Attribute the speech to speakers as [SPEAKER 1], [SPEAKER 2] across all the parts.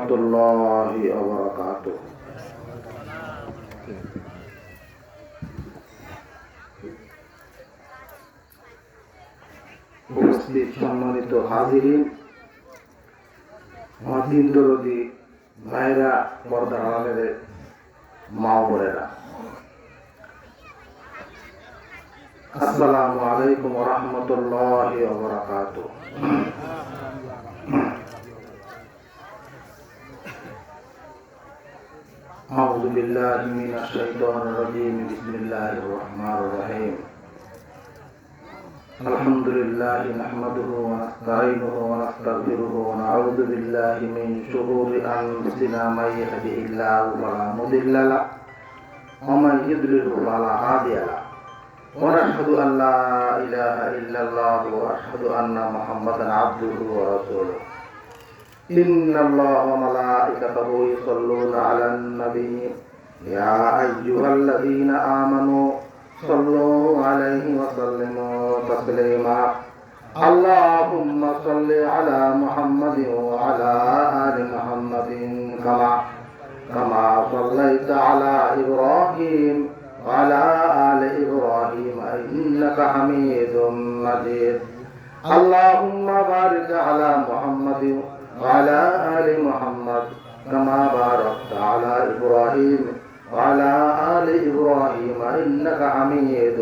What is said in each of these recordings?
[SPEAKER 1] রহমতুল্লাহি ওয়া বারাকাতুহু। উপস্থিত সম্মানিত হাজিরিন, মাদিন দরদি ভাইরা, পর্দার আড়ালের মা ও বোনেরা, আসসালামু আলাইকুম ওয়া রাহমাতুল্লাহি ওয়া বারাকাতুহু। আউযু বিল্লাহি মিনাশ শাইতানির রাজীম। বিসমিল্লাহির রহমানির রহিম। আলহামদুলিল্লাহি নাহমাদুহু ওয়া নাস্তাঈনুহু ওয়া নাস্তাগফিরুহু ওয়া নাউযু বিল্লাহি মিন শুরুরি আনফুসিনা মান ইয়াহদিহিল্লাহু ফালা মুদিল্লা লাহু ওয়া মান ইউদ্লিলহু ফালা হাদিয়া লাহু। ونشهد أن لا إله إلا الله وأشهد أن محمدا عبده ورسوله. إن الله وملائكته يصلون على النبي يا أيها الذين آمنوا صلوا عليه وسلموا تسليما. اللهم صل على محمد وعلى آل محمد كما صليت على إبراهيم وعلى آل إبراهيم إنك حميد مجيد. اللهم بارك على محمد وعلى آل محمد كما باركت على إبراهيم وعلى آل إبراهيم إنك حميد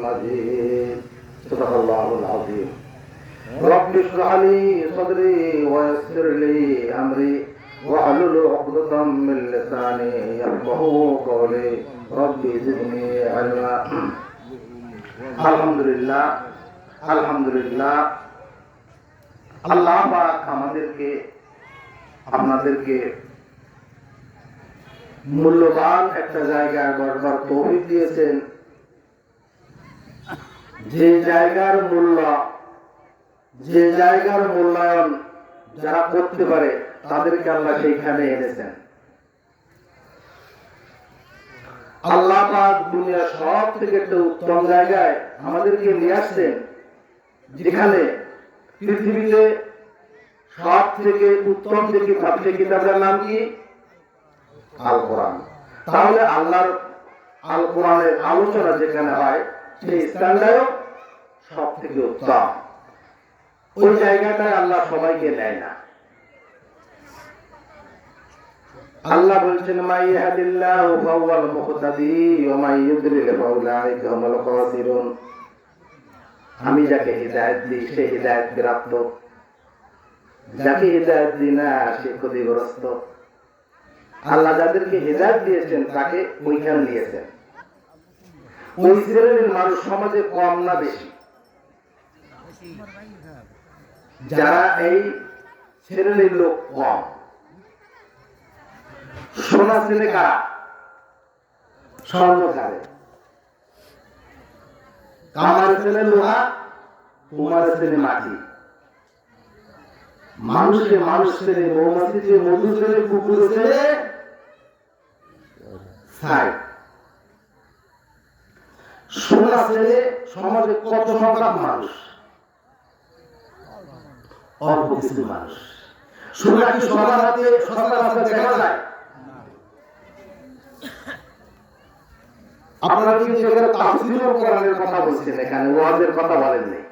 [SPEAKER 1] مجيد. صدق الله العظيم. رب اشرح لي صدري ويسر لي أمري واحلل عقدة من لساني يفقهوا قولي. ربي زدني علما. আলহামদুলিল্লাহ, আলহামদুলিল্লাহ। আল্লাহ পাক আমাদেরকে, আপনাদেরকে মূল্যবান একটা জায়গায় বসবার তৌফিক দিয়েছেন। যে জায়গার মূল্য, যে জায়গার মূল্যায়ন যারা করতে পারে তাদেরকে আল্লাহ সেইখানে এনেছেন। আল্লাহ পাক দুনিয়ার সব থেকে একটা উত্তম জায়গায় আমাদেরকে নিয়ে আসছেন, যেখানে পৃথিবীতে সব থেকে উত্তম যে কিতাব, সেই কিতাবের নাম কি? আল কোরআন। তাহলে আল্লাহর আল কোরআনের আলোচনা যেখানে হয়, সেই স্থানটাও সব থেকে উত্তম। ওই জায়গাটায় আল্লাহ সবাইকে নেয় না। আল্লাহ বলছেন, মাই ইয়াহদিল্লাহু ফাহুয়াল মুহতাদি ওয়া মাই ইউদ্লিল ফাউলাইকা হুমুল খাসিরুন। আমি যাকে হিদায়াত দিই সে হিদায়াত প্রাপ্ত, যাকে হিদায়াত দিই না সে ক্ষতিগ্রস্ত। আল্লাহ যাদেরকে হিদায়াত দিয়েছেন তাকে ওইখান দিয়েছেন। ওই শ্রেণীর মানুষ সমাজে কম না বেশি? যারা এই শ্রেণীর লোক কম। সোনা ছেলে কারা? স্বর্ণকারে। কামার ছেলে লোহা, কুমার ছেলে মাটি। মানুষে মানুষ ছেলে, মৌমাছি ছেলে মধু ছেলে, কুকুর ছেলে ছাই। সোনা ছেলে সমাজে কত সংখ্যক মানুষ? অল্প কিছু মানুষ। সোনা কি সবার হাতে সচরাচর দেখা যায়? আপনারা কিন্তু এখানে তাফসীরুল কোরআনের কথা বলছেন, এখানে ওয়াজের কথা বলেন নাই।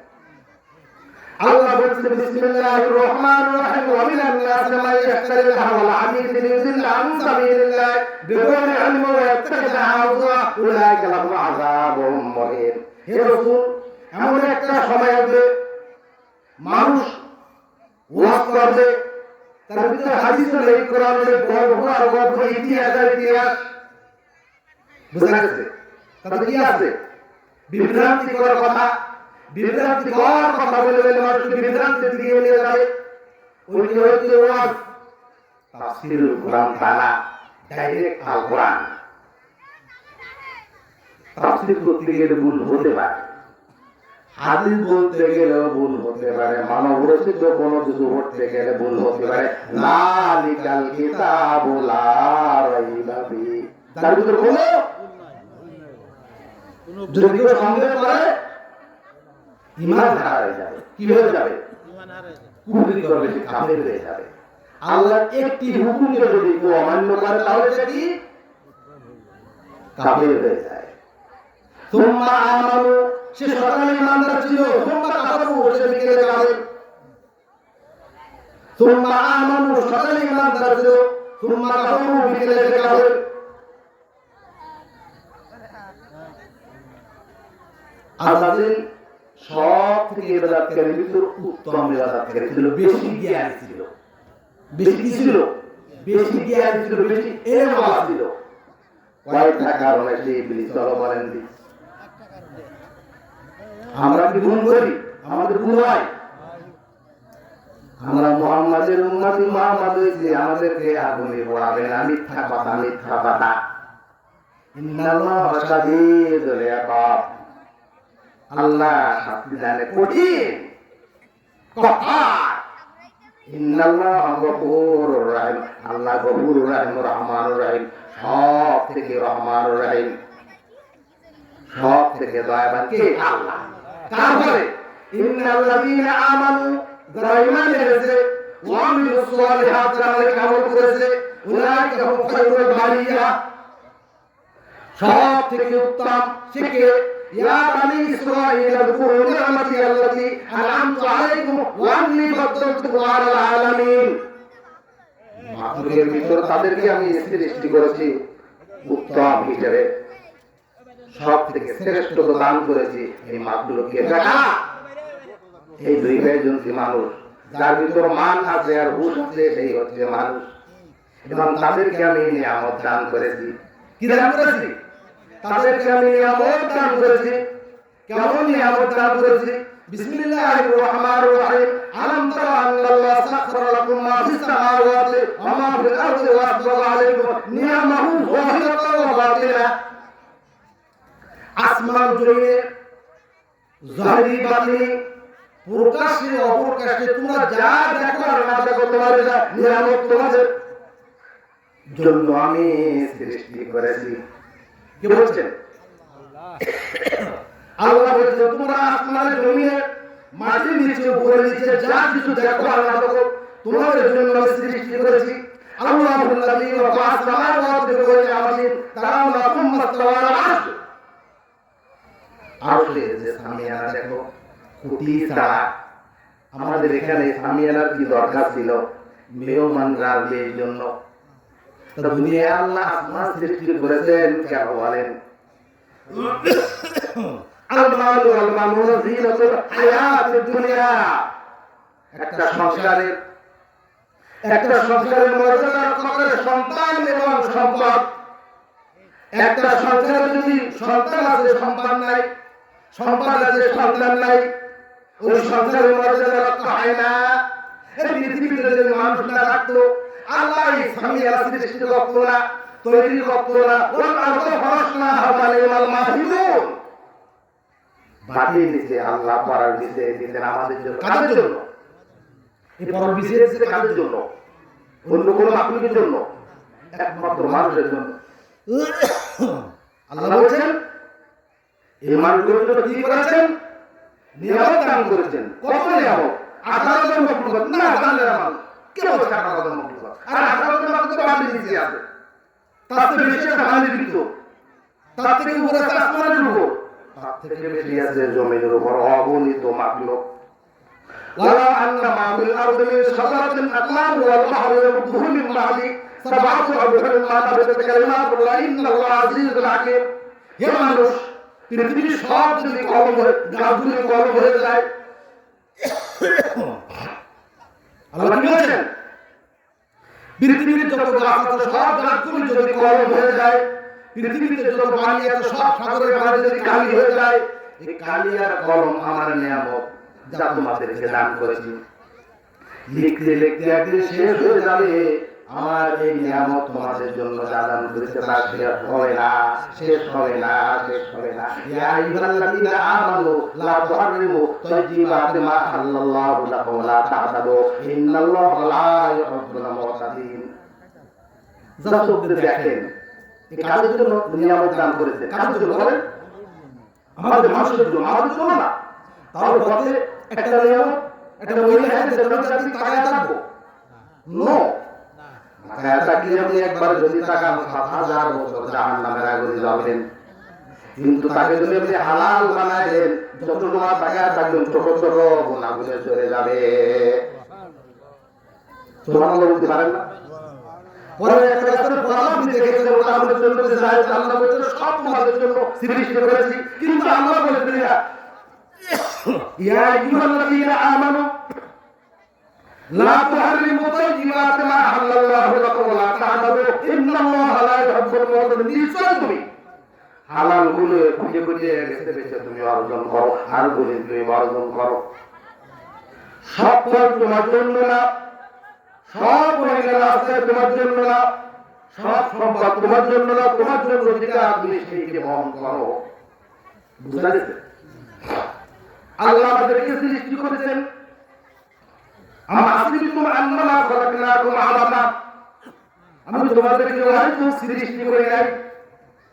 [SPEAKER 1] আল্লাহ বলছেন, বিসমিল্লাহির রহমানির রহিম, ওয়া মিনান নাসি মান ইয়াশতারিল হাওয়াল হাদীস লিয়ুদিল্লা আন সাবিলিল্লাহ বিগৈরি ইলমিন ওয়া ইয়াত্তাখিযা আযা উলাইকা লাহুম আযাবুম মুহিন। হে রাসূল, এমন একটা সময় আসবে মানুষ ওয়াজ করবে, তার ভিতরে হাদিস নেই, কোরআন নেই, গল্প আর গল্প, ইতিহাস আর ইতিহাস। বুঝা গেছে? তাতে কি আছে? বিভ্রান্তিকর কথা, বিভ্রান্তিকর কথা বলে বলে মানুষকে বিভ্রান্তির দিকে নিয়ে যাবে। ওইটি হচ্ছে ওয়াজ। তাফসীরুল কোরআন তারা ডাইরেক্ট আল কোরআন। তাফসীর করতে গেলে ভুল হতে পারে, হাদিস বলতে গেলেও ভুল হতে পারে, মানব রচিত কোনো কিছু পড়তে গেলে ভুল হতে পারে। যালিকাল কিতাবু লা রাইবা ফিহি। তার ভিতর কোনো যদি কেউ সন্দেহ করে ঈমান হারিয়ে যাবে। কি হয়ে যাবে? কুফরি করবে, কাফের হয়ে যাবে। আল্লাহর একটি হুকুমকে যদি কেউ অমান্য করে তাহলে সে কি কাফের হয়ে যায়। সুম্মা আমানু, সে সকালে ইমানদার ছিল, সুম্মা কাফারু, সে বিকেলে কাফের। সুম্মা আমানু, সকালে ইমানদার ছিল, সুম্মা কাফারু, বিকেলে কাফের। আজাদিন সব থেকে ইবাদতকারীর ভিতর উত্তম ইবাদতকারী ছিল, বেশি জ্ঞান ছিল। বেশি কি ছিল? বেশি জ্ঞান ছিল, বেশি ইলম ছিল। কয়েকটা কারণে সে ইবলিস, চলো বলেন দি। আমরা কি গুণ করি? আমাদের গুণ হয়? আমরা মুহাম্মাদের উম্মতি, মুহাম্মাদ হইছি, আমাদেরকে আগুনে পোড়াবে না। মিথ্যা কথা, মিথ্যা কথা। ইন্নাল্লাহা শাদীদুল ইকাব, আল্লাহ শাস্তি দানে কঠিন, কঠোর। ইন্নাল্লাহা গফুরুর রহিম, আল্লাহ গফুরুর রহিম, রহমানুর রহিম, সব থেকে রহমানুর রহিম, সব থেকে দয়াবান কে? আল্লাহ। তারপরে ইন্নাল্লাযীনা আমানু, যারা ঈমান এনেছে, ওয়া আমিলুস সালিহাত, যারা নেক আমল করেছে, উলাইকা হুম খায়রুল বারিয়া, সব থেকে উত্তম সে কে? ইয়া বানি ইসরাঈল আযকুরু নি'মাতি আল্লাতী আন'আমতু আলাইকুম ওয়া আন্নী ফাদ্দালতুকুম আলাল আলামিন। মাখলুকের ভিতর তাদেরকে আমি সৃষ্টি করেছি উত্তম হিসেবে, সব থেকে শ্রেষ্ঠ দান করেছি এই মাখলুককে। দেখা এই দুই ভাইজনটি মানুষ, যার ভিতর মান আছে আর হুশ আছে, সেই হচ্ছে মানুষ। এবং তাদেরকে আমি নিয়ামত দান করেছি। কি দান করেছি? তাদেরকে আমি নিয়ামত দান করেছি। কেমন নিয়ামত দান করেছি? বিসমিল্লাহির রহমানির রহিম। আলাম তারা আন্নাল্লাহ সাখখারা লাকুম মা ফিস সামাওয়াতি ওয়া মা ফিল আরদি ওয়া আসবাগা আলাইকুম নি'মাহু যাহিরাতাও ওয়া বাতিনা। আসমান জমিনে জাহিরি বাতিনি, প্রকাশ্যে অপ্রকাশ্যে, তোমরা যা দেখো আর না দেখো, তোমার যা নিয়ামত তোমাদের জন্য আমি সৃষ্টি করেছি। কি বলছেন? আল্লাহ বলছেন তোমরা আসমানের জমিনে, মাটির নিচে, উপরে নিচে যা কিছু দেখো আর না দেখো, তোমাদের জন্য আমি সৃষ্টি করেছি। আল্লাহুল্লাযী রাফা'a আস-সামাওয়াতি বিগয়রি আমাদিন তারাউনা সুম্মা ইসতাওয়া আলাল আরশ। আরশের যে সামিয়ানা দেখো, খুঁটি ছাড়া। আমাদের এখানে সামিয়ানার কি দরকার ছিল? মেহমান রাখবার জন্য। তো দুনিয়ায় আল্লাহ আসমান সৃষ্টি করেছেন কেন বলেন? আল-মালু ওয়াল-বানুনা যীনাতুল হায়াতিদ দুনিয়া। একটা সংসারের মর্যাদা করে সন্তান এবং সম্পদ। একটা সংসারে যদি সন্তান আছে, সম্পদ নাই, সম্পদ আছে, সন্তান নাই, ওই সংসারের মর্যাদা রক্ষা হয় না। এই পৃথিবীতে যদি মানুষ না থাকতো, আল্লাহ এই সামিয়ানা সৃষ্টি করতো না, তৈরি করতো না। ওয়াল আরদা ফারাশনাহা ফানি'মাল মাহিদুন। মাটির নিচে আল্লাহ পরার নিচে দিতেন আমাদের জন্য। কাদের জন্য? এই পরার নিচে দিতে কাদের জন্য? অন্য কোনো মাখলুকের জন্য? একমাত্র মানুষের জন্য। আল্লাহ বলেছেন এই মানুষগুলোর জন্য কি করেছেন? নিয়ামত দান করেছেন। কত নিয়ামত? 18,000 মাখলুক না, জানলে না মানুষ। কে বলছে 18,000 মাখলুক? আর 18,000 মাখলুক তো মাটির নিচে আছে, তার থেকে বেশি আছে পানির ভিতর, তার থেকে উপরে আছে আসমানের উপর, তার থেকে বেশি আছে জমিনের উপর, অগণিত মাখলুক। ওয়ালা আন্না মা ফিল আরদি মিন শাজারাতিন আকলাম ওয়াল বাহরু ইয়ামুদ্দুহু মিন বা'দি সাব'াতু আবহুরিন মা নাফিযাত কালিমাতুল্লাহ ইন্নাল্লাহা আযীযুল হাকীম। হে মানুষ, পৃথিবীর সব যদি কলম হয়ে, গাছগুলি কলম হয়ে যায়, আল্লাহ কি বলেছেন? পৃথিবীর যত গাছ আছে সব গাছগুলি যদি কলম হয়ে যায়, পৃথিবীতে যত পানি আছে সব সাগরের পানি যদি কালি হয়ে যায়, এই কালি আর কলম আমার নিয়ামত, যা তোমাদেরকে দান করেছি। লিখতে লিখতে একদিন শেষ হয়ে যাবে। আমার এই নিয়ামত তোমাদের জন্য যা দান করেছে তা শেষ হবে না, শেষ হবে না, শেষ হবে না। ইয়া আইয়ুহাল্লাযীনা আমানু লা তুহাররিমু তাইয়্যিবাতি মা আহাল্লাল্লাহু লাকুম ওয়া লা তা'তাদু ইন্নাল্লাহা লা ইউহিব্বুল মু'তাদিন। যা চোখে দেখেন, এই কাদের জন্য নিয়ামত দান করেছে? কাদের জন্য বলেন? আমাদের মানুষের জন্য, আমাদের জন্য না। তাহলে পথে একটা নিয়ামত, একটা মহিলা আছে, যেটা জাতি তাকায় থাকবো। নো। হ্যাঁ, তাকিয়ে আপনি একবার যদি তাকান ৭,০০০ বছর জাহান্নামের আগুনে যাবেন, কিন্তু তাকে যদি আপনি হালাল বানায় দেন, যত তোমার তাকায় থাকবেন ছোট ছোট গুনাহগুলো চলে যাবে। সুবহানাল্লাহ বলতে পারেন না? পরে একটা গাছের ফল আপনি দেখেছেন, ওটা আমাদের জন্য যে জায়েজ, আল্লাহ বলেছেন সব তোমাদের জন্য সৃষ্টি করেছি, কিন্তু আল্লাহ বলেছেন ইয়া আইয়ুহাল্লাযীনা আমানু লা তুহাররিমু তাইয়্যিবাতি মা আহাল্লাল্লাহু লাকুম ওয়া লা তা'তাদু ইন্নাল্লাহা লা ইউহিব্বুল মু'তাদিন। নিশ্চয় তুমি হালাল গুলো খুঁজে খুঁজে বেছে বেছে তুমি অর্জন করো, আর গুলো তুমি বর্জন করো। সব ফল তোমার জন্য না, সব মহিলা আছে তোমার জন্য না, সব সম্পদ তোমার জন্য না, তোমার জন্য যেটা তুমি সেইকে বহন করো। বুঝা গেছে? আল্লাহ আমাদেরকে সৃষ্টি করেছেন, আমি তোমাদেরকে হয়তো সৃষ্টি করে নাই।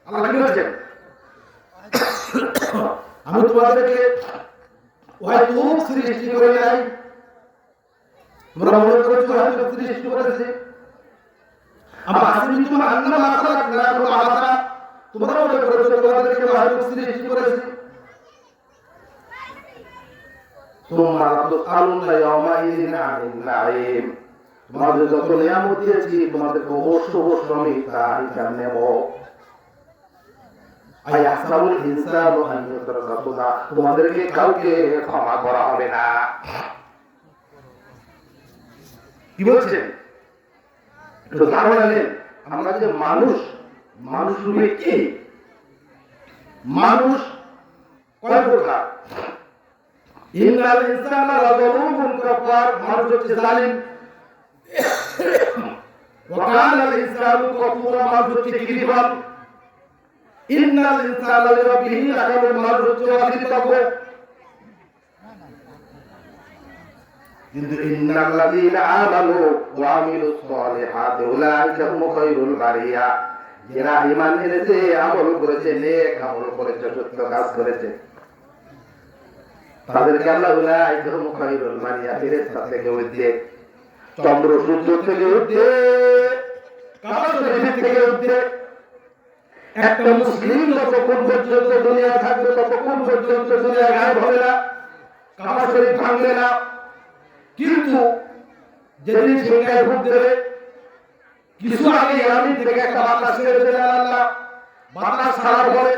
[SPEAKER 1] আল্লাহ কি বলছেন? আমি তোমাদেরকে হয়তো সৃষ্টি করে নাই, তোমরা মনে করছো হয়তো সৃষ্টি করেছে। তোমরা মনে করছো তোমাদেরকে হয়তো সৃষ্টি করেছে। তোমাদের যত নিয়ামত দিয়েছি তোমাদেরকে অবশ্য অবশ্য আমি তা হিসাব নেব। তোমাদেরকে কাউকে ক্ষমা করা হবে না। কি বলছেন? তো তাহলে আমরা যে মানুষ, মানুষ রূপে কি মানুষ কয় প্রকার? ইন্নাল ইনসানা লাযালুমুন কাফার, মানুষ হচ্ছে জালিম। ওয়া কানাল ইনসানু কাফুরা, মানুষ হচ্ছে কৃতজ্ঞ। ইন্নাল ইনসানা লিরাব্বিহি লাকানুন, মানুষ হচ্ছে অকৃতজ্ঞ। কিন্তু ইন্নাল্লাযীনা আমানু ওয়া আমিলুস সালিহাতি উলাইকা হুম খায়রুল বারিয়া, যারা ঈমান এনেছে, আমল করেছে, নেক আমল করেছে, সত্য কাজ করেছে, তাদেরকে আল্লাহ উলাইকা হুম খায়রুল বারিয়া, ফেরেশতা থেকে উদ্দে, চন্দ্র সূর্য থেকে উদ্দে, কাবা শরীফ থেকে উদ্দে। একটা মুসলিম যতক্ষণ পর্যন্ত দুনিয়া থাকবে ততক্ষণ পর্যন্ত দুনিয়া গায়েব হবে না, কাবা শরীফ ভাঙবে না। কিন্তু যেদিন সিংহায় ভোট দেবে, কিছু আগে ইয়ামিন থেকে একটা বাতাস ছেড়ে দেবেন আল্লাহ। বাতাস ছাড়ার পরে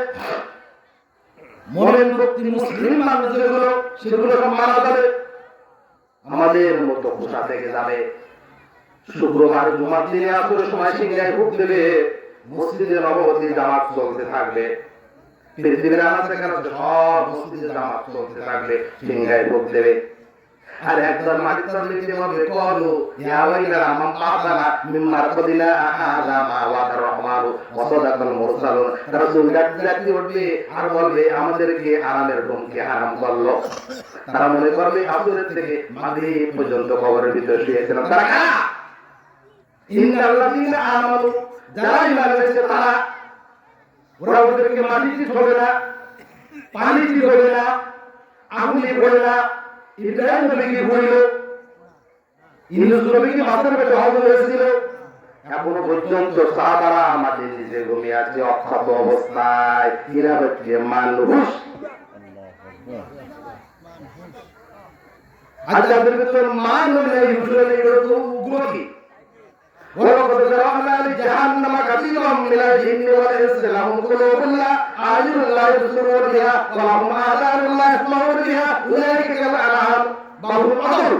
[SPEAKER 1] মুমিন ব্যক্তি, মুসলিম মানুষ যেগুলো, সেগুলো সব মারা যাবে, আমাদের মতো পোষা থেকে যাবে। শুক্রবার জুমার দিনে আসরের সময় সিংহায় ভোট দেবে, মসজিদে নববতী জামাত চলতে থাকবে, পৃথিবীর আনাচে কানাচে সব মসজিদে জামাত চলতে থাকবে, সিংহায় ভোট দেবে। আর একজন মাটির নিচে বলবে কলু ইয়া ওয়াইলানা মান কাদানা মিম্মা রাকদিনা হাযা মা ওয়াদা রহমানু ওয়া সাদাকাল মুরসালুন। রাসূল ডাকতে উঠবে আর বলবে আমাদেরকে হারামের হুমকি হারাম করলো। তারা মনে করবে আসরের থেকে মাগরিব পর্যন্ত কবরের ভিতরে শুয়েছিলাম। তারা কারা? ইন্নাল্লাযীনা আমানু, যারা ঈমান এনেছে তারা। ওরা ওদেরকে মাটিতে ছোবে না, পানিতে ছোবে না, আগুনে পড়ে না। ইব্রাহিম নবীকে হইল, ইউনূস নবীকে মাথার পেটে হজম হয়েছিল। এখনো পর্যন্ত সাহাবারা মাটির নিচে ঘুমিয়ে আছে অক্ষত অবস্থায়। এরা হচ্ছে মানুষ। আর যাদের ভিতর মান নেই, হুজুরের এগুলো কি? ولقد ذرأنا لجهنم كثيرا من الجن والإنس لهم قلوب لا أعين لا يبصرون بها ولهم آذان لا يسمعون بها أولئك كالأنعام بل هم أضل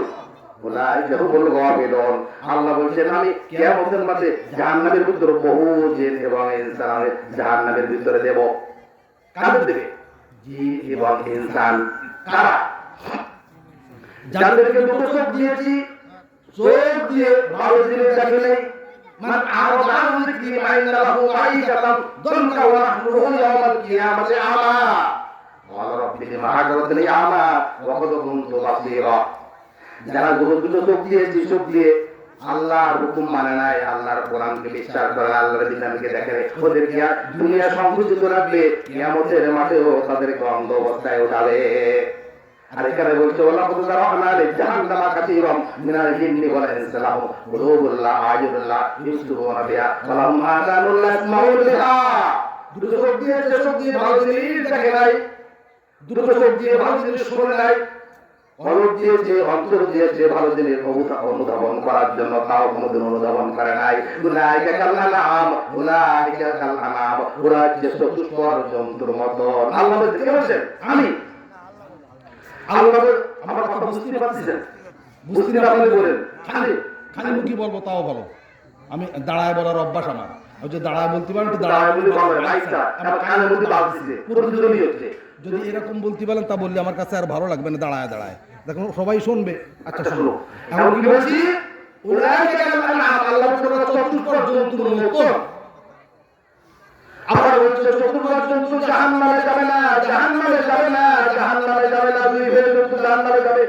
[SPEAKER 1] أولئك هم الغافلون। আল্লাহ বলছেন আমি কিয়ামতের মাঠে জাহান্নামের ভিতরে বহু জিন এবং ইনসান জাহান্নামের ভিতরে দেব। কাদের দেবে? জিন এবং ইনসান। কারা? যাদেরকে দুটো চোখ দিয়েছি, চোখ দিয়ে ভালো জিনিস দেখে নেই। মান আরাদা আন যিকরি ফাইন্না লাহু মাঈশাতান দানকা ওয়া নাহশুরুহু ইয়াওমাল কিয়ামাতি আমা ওয়া রাব্বি লিমা হাদারতনি আমা ওয়া ক্বাদ কুনতু বাসীরা। যারা দুটো চোখ দিয়েছি, চোখ দিয়ে আল্লাহর হুকুম মানে নাই, আল্লাহর কোরআনকে বিশ্বাস করে, আল্লাহর বিধানকে দেখে, ওদেরকে দুনিয়া সংকুচিত রাখবে, কিয়ামতের মাঠেও তাদেরকে অন্ধ অবস্থায় উঠাবে। আর এখানে বলছে ওয়ালা কুদরানা লি জাহান্নামা কাসীরাম মিনাল জিন্নি ওয়াল ইনসি লাহুম কুলুবুন লা আ'য়ুনুন লা ইবসিরুনা বিহা ওয়া লাহুম আযানুন লা ইয়াসমাউনা বিহা। দুটো চোখ দিয়ে ভালো জিনিস দেখে নাই, দুটো চোখ দিয়ে ভালো জিনিস শুনে নাই, কলব দিয়েছে, অন্তর দিয়েছে ভালো জিনিস অনুধাবন করার জন্য, তাও কোনোদিন অনুধাবন করে নাই। উলাইকা কাল আনআম উলাইকা কাল আনআম, ওরা হচ্ছে চতুষ্পদ জন্তুর মতো। আল্লাহ বলছেন আমি আল্লাহ, আমার কথা বুঝতে পারছেন? বুঝতে না পারলে বলেন,
[SPEAKER 2] খালি মুখী বলবো তাও ভালো। আমি দাঁড়ায় বলার অভ্যাস আমার, যে দাঁড়ায় বলতে পারেন
[SPEAKER 1] দাঁড়ায় বলে বলবেন আচ্ছা, আমার কানের মধ্যে বাজছে, পুরো জমি হচ্ছে।
[SPEAKER 2] যদি এরকম বলতে পারেন তা বললে আমার কাছে আর ভালো লাগবে না। দাঁড়ায় দাঁড়ায় দেখুন সবাই শুনবে। আচ্ছা শুনো,
[SPEAKER 1] এখন কি বলছি? উলাইকা কাল আনআম, আল্লাহ বলছেন চতুষ্পদ জন্তুর মতো। আবার বলছে চতুষ্পদ জন্তু জাহান্নামে যাবে না, জাহান্নামে যাবে না, জাহান্নামে যাবে না, দুই ভেড় জন্তু জাহান্নামে যাবে।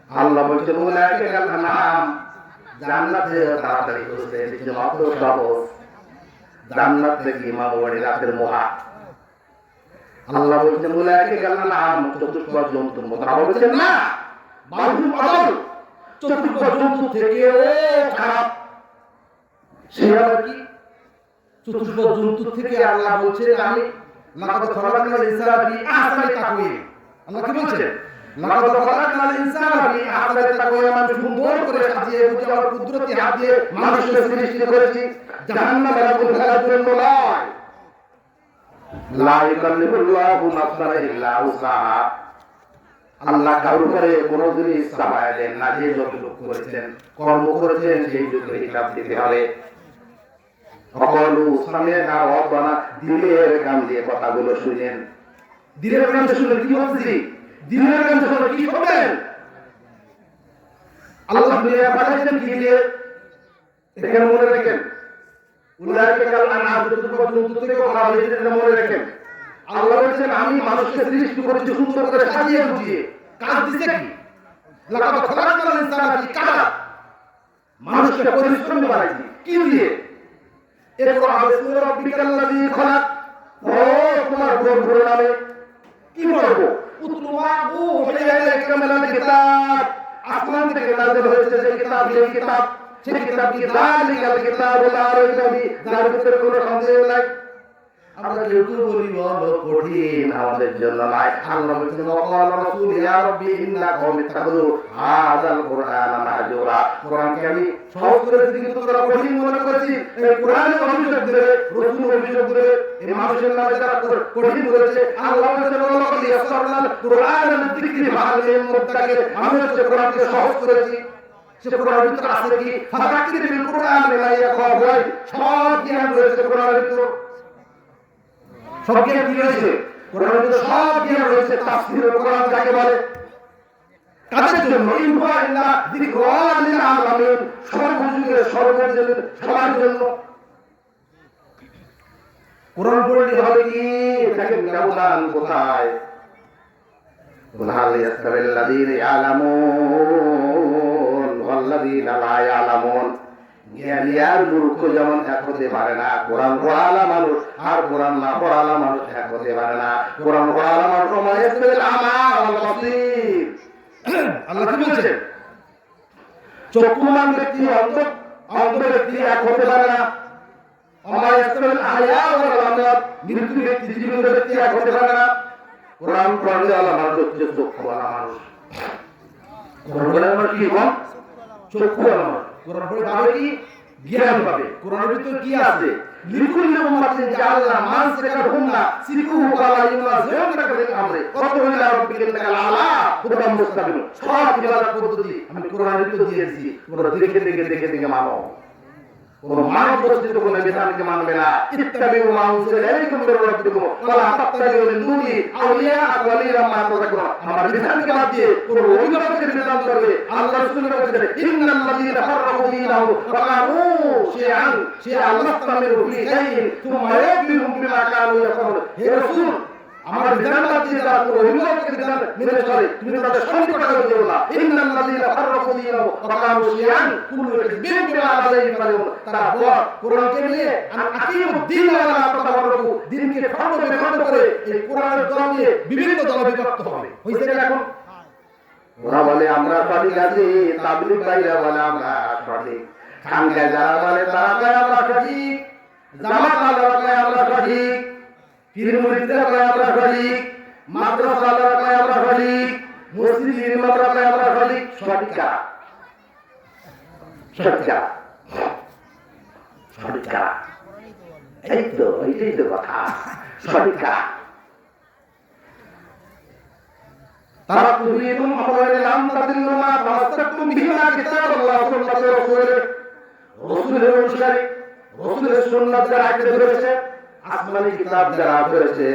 [SPEAKER 1] আল্লাহ বলছেন উলাইকা কাল আনআম, জান্নাতে তাড়াতাড়ি খুঁজতে দিচ্ছে মাত্র সহজ। জান্নাত থেকে ইমাম বাড়ি রাতের মোহা। আল্লাহ বলছেন উলাইকা কাল আনআম, চতুষ্পদ জন্তুর মতো। আবার বলছেন না, বাহুল আদল, চতুষ্পদ জন্তু থেকেও খারাপ। সে আবার কি? চতুষ্পদ জন্তু থেকে আল্লাহ বলছেন আমি লাকাদ খালাকনাল ইনসানা ফি আহসানি তাকওয়িম। আল্লাহ কি বলছেন? লাকাদ খালাকনাল ইনসানা ফি আহসানি তাকওয়িম, আমি সুন্দর করে সাজিয়ে গুছিয়ে আমার কুদরতি হাত দিয়ে মানুষকে সৃষ্টি করেছি। জাহান্নামে আগুন ফেলার জন্য নয়। লা ইউকাল্লিফুল্লাহু নাফসান ইল্লা উসআহা, আল্লাহ কারোর উপরে কোনো জিনিস চাপায় দেন না। যে যতটুকু করেছেন, কর্ম করেছেন, সেই যুগে হিসাব দিতে হবে। অকলু সামিআনা ওয়া আতানা, দিলের কান দিয়ে কথাগুলো শুনেন। দিলের কান দিয়ে শুনলে কি বলছি? দিলের কান দিয়ে শুনলে কি করবেন? আল্লাহ দুনিয়া পাঠাইছেন কি দিয়ে? দেখেন, মনে রাখেন, উলাইকা কাল আনআম, চতুষ্পদ জন্তু থেকে কথা বলেছেন, এটা মনে রাখেন। আল্লাহ বলেছেন আমি মানুষকে সৃষ্টি করেছি সুন্দর করে সাজিয়ে গুছিয়ে। কাজ দিছে কি? লাকাদ খালাকনাল ইনসানা ফি কাবাদ, মানুষকে পরিশ্রমী বানাইছি কি দিয়ে? ইকরা বিসমি রাব্বিকাল্লাযী খালাক, ও তোমার প্রভুর নামে কি পড়বো? উতলু মা উহিয়া ইলাইকা মিনাল কিতাব, আসমান থেকে নাযিল হয়েছে যে কিতাব, সেই কিতাব, সেই কিতাব কি? যালিকাল কিতাবু লা রাইবা ফি, যার ভিতরে কোনো সন্দেহ নাই। আমরা কেউ বলি বলো কঠিন, আমাদের জন্য নয়। আল্লাহ বলছেন ওয়াকাল রাসূল ইয়া রাব্বি ইন্না কওমি তাখাযু হাযাল কুরআনা মাহজুরা, কোরআনকে আমি সহজ করেছি কিন্তু তোমরা কঠিন মনে করেছি। এই কোরআনে অভিযোগ দেবে, রাসূল অভিযোগ দেবে, এই মানুষের নামে যারা কঠিন করেছে। আল্লাহ বলছেন ওয়ালাকাদ ইয়াসসারনাল কুরআনা লিযিকরি ফাহাল মিন মুদ্দাকির, আমি হচ্ছে কোরআনকে সহজ করেছি। সে কোরআনের ভিতরে আছে কি? ফাযাক্কির বিল কুরআনি লা ইয়াখাফু, সব জ্ঞান রয়েছে কোরআনের ভিতরে। সব জ্ঞান কি রয়েছে? কোরআনের ভিতরে সব জ্ঞান রয়েছে। তাফসীরুল কোরআন যাকে বলে, কাদের জন্য? ইনফা ইল্লা যিকরা লিল আলামিন, সর্বযুগের সর্বজনের সবার জন্য। কোরআন পড়লে হবে কি? দেখেন ব্যবধান কোথায়। কুল হাল ইয়াস্তাবিল্লাযীনা ইয়ালামুন ওয়াল্লাযীনা লা ইয়ালামুন, জ্ঞানী আর মূর্খ যেমন এক হতে পারে না। কোরআন পড়ালা মানুষ আর কোরআন না পড়ালা মানুষ এক হতে পারে না। কোরআন পড়ালা মানুষ আল্লাহ কি বলছে? চক্ষুমান ব্যক্তি অন্ধ ব্যক্তি এক হতে পারে না। মৃত্যু ব্যক্তি জীবিত ব্যক্তি এক হতে পারে না। কোরআন পড়লে আল্লাহ মানুষ হচ্ছে চক্ষুওয়ালা মানুষ। কোরআন পড়লে কি হয়? চক্ষুওয়ালা মানুষ। কোরআন পড়ে পাবে কি? জ্ঞান পাবে। কোরআনের ভিতরে কি আছে? লিকুল্লি উম্মাতিন জাআলনা মানসিকাহুম সিকুহু ওয়ালা ইউনাযিরুনাকা বিল আমরি ওয়া ইলা রাব্বিকাল আ'লা হুদাম মুস্তাকিম। সব ইবাদত পদ্ধতি আমি কোরআনের ভিতরে দিয়েছি, তোমরা দেখে দেখে দেখে দেখে মানো। কোন মানব বস্তুত কোন বিধানকে মানবে না। ইত্তাবিউ মা উনজিলা ইলাইকুম মির রাব্বিকুম ওয়া লা তাত্তাবিউ মিন দুনি আউলিয়া ওয়ালিয়া মা তাযাক্কুরুন। আমার বিধানকে বাদ দিয়ে কোন অভিভাবকের বিধান করবে, আল্লাহ রাসূলের বলেছেন ইন্নাল্লাযীনা ফাররাকু দীনাহুম ওয়া কানু শিয়াআন শিয়া আল্লাহ তাআলার ফি শাইইন সুম্মা ইয়াকবিরুহুম বিমা কানু ইয়াফআলুন। হে রাসূল, আমার বিধান বাদ দিয়ে যারা কোনো অভিভাবকের বিধান মেনে চলে তুমি তাদের সংকটে দিও না ইন্নাল্লাযীনা ফাররাকু দীনাহুম ওয়া কানু শিয়ান কুল্লু হিজবিন বিমা লাদাইহিম ফারিহুন। তারা কোরআনকে নিয়ে আকিমুদ্দীন ওয়া লা তাতাফাররাকু, দ্বীনকে খণ্ড বিখণ্ড করে এই কোরআনের দল নিয়ে বিভিন্ন দলে বিভক্ত হবে। হইছে না এখন? ওরা বলে আমরা সঠিক আছি, তাবলীগ ভাইরা বলে আমরা সঠিক, খানকায় যারা বলে তারা কয় আমরা সঠিক, জামাত আল্লাহরা কয় আমরা সঠিক, পীর মুরিদরা কয় আমরা সঠিক, মাদ্রাসা আল্লাহরা কয় আমরা সঠিক, মসজিদ ইমামরা কয় আমরা সঠিক। সঠিক কারা? সঠিক কারা? সঠিক কারা? এইটাই তো কথা। সঠিক কারা? তারা তুহিদুম আমরানে লাম তাদিল্লু মা তামাসসাকতুম বিহিমা কিতাবাল্লাহ ওয়া সুন্নাতি রাসূলিহি। রাসূলের অনুসারী, রাসূলের সুন্নাত যারা আঁকড়ে ধরেছে, আসমানি কিতাব যারা ধরেছে,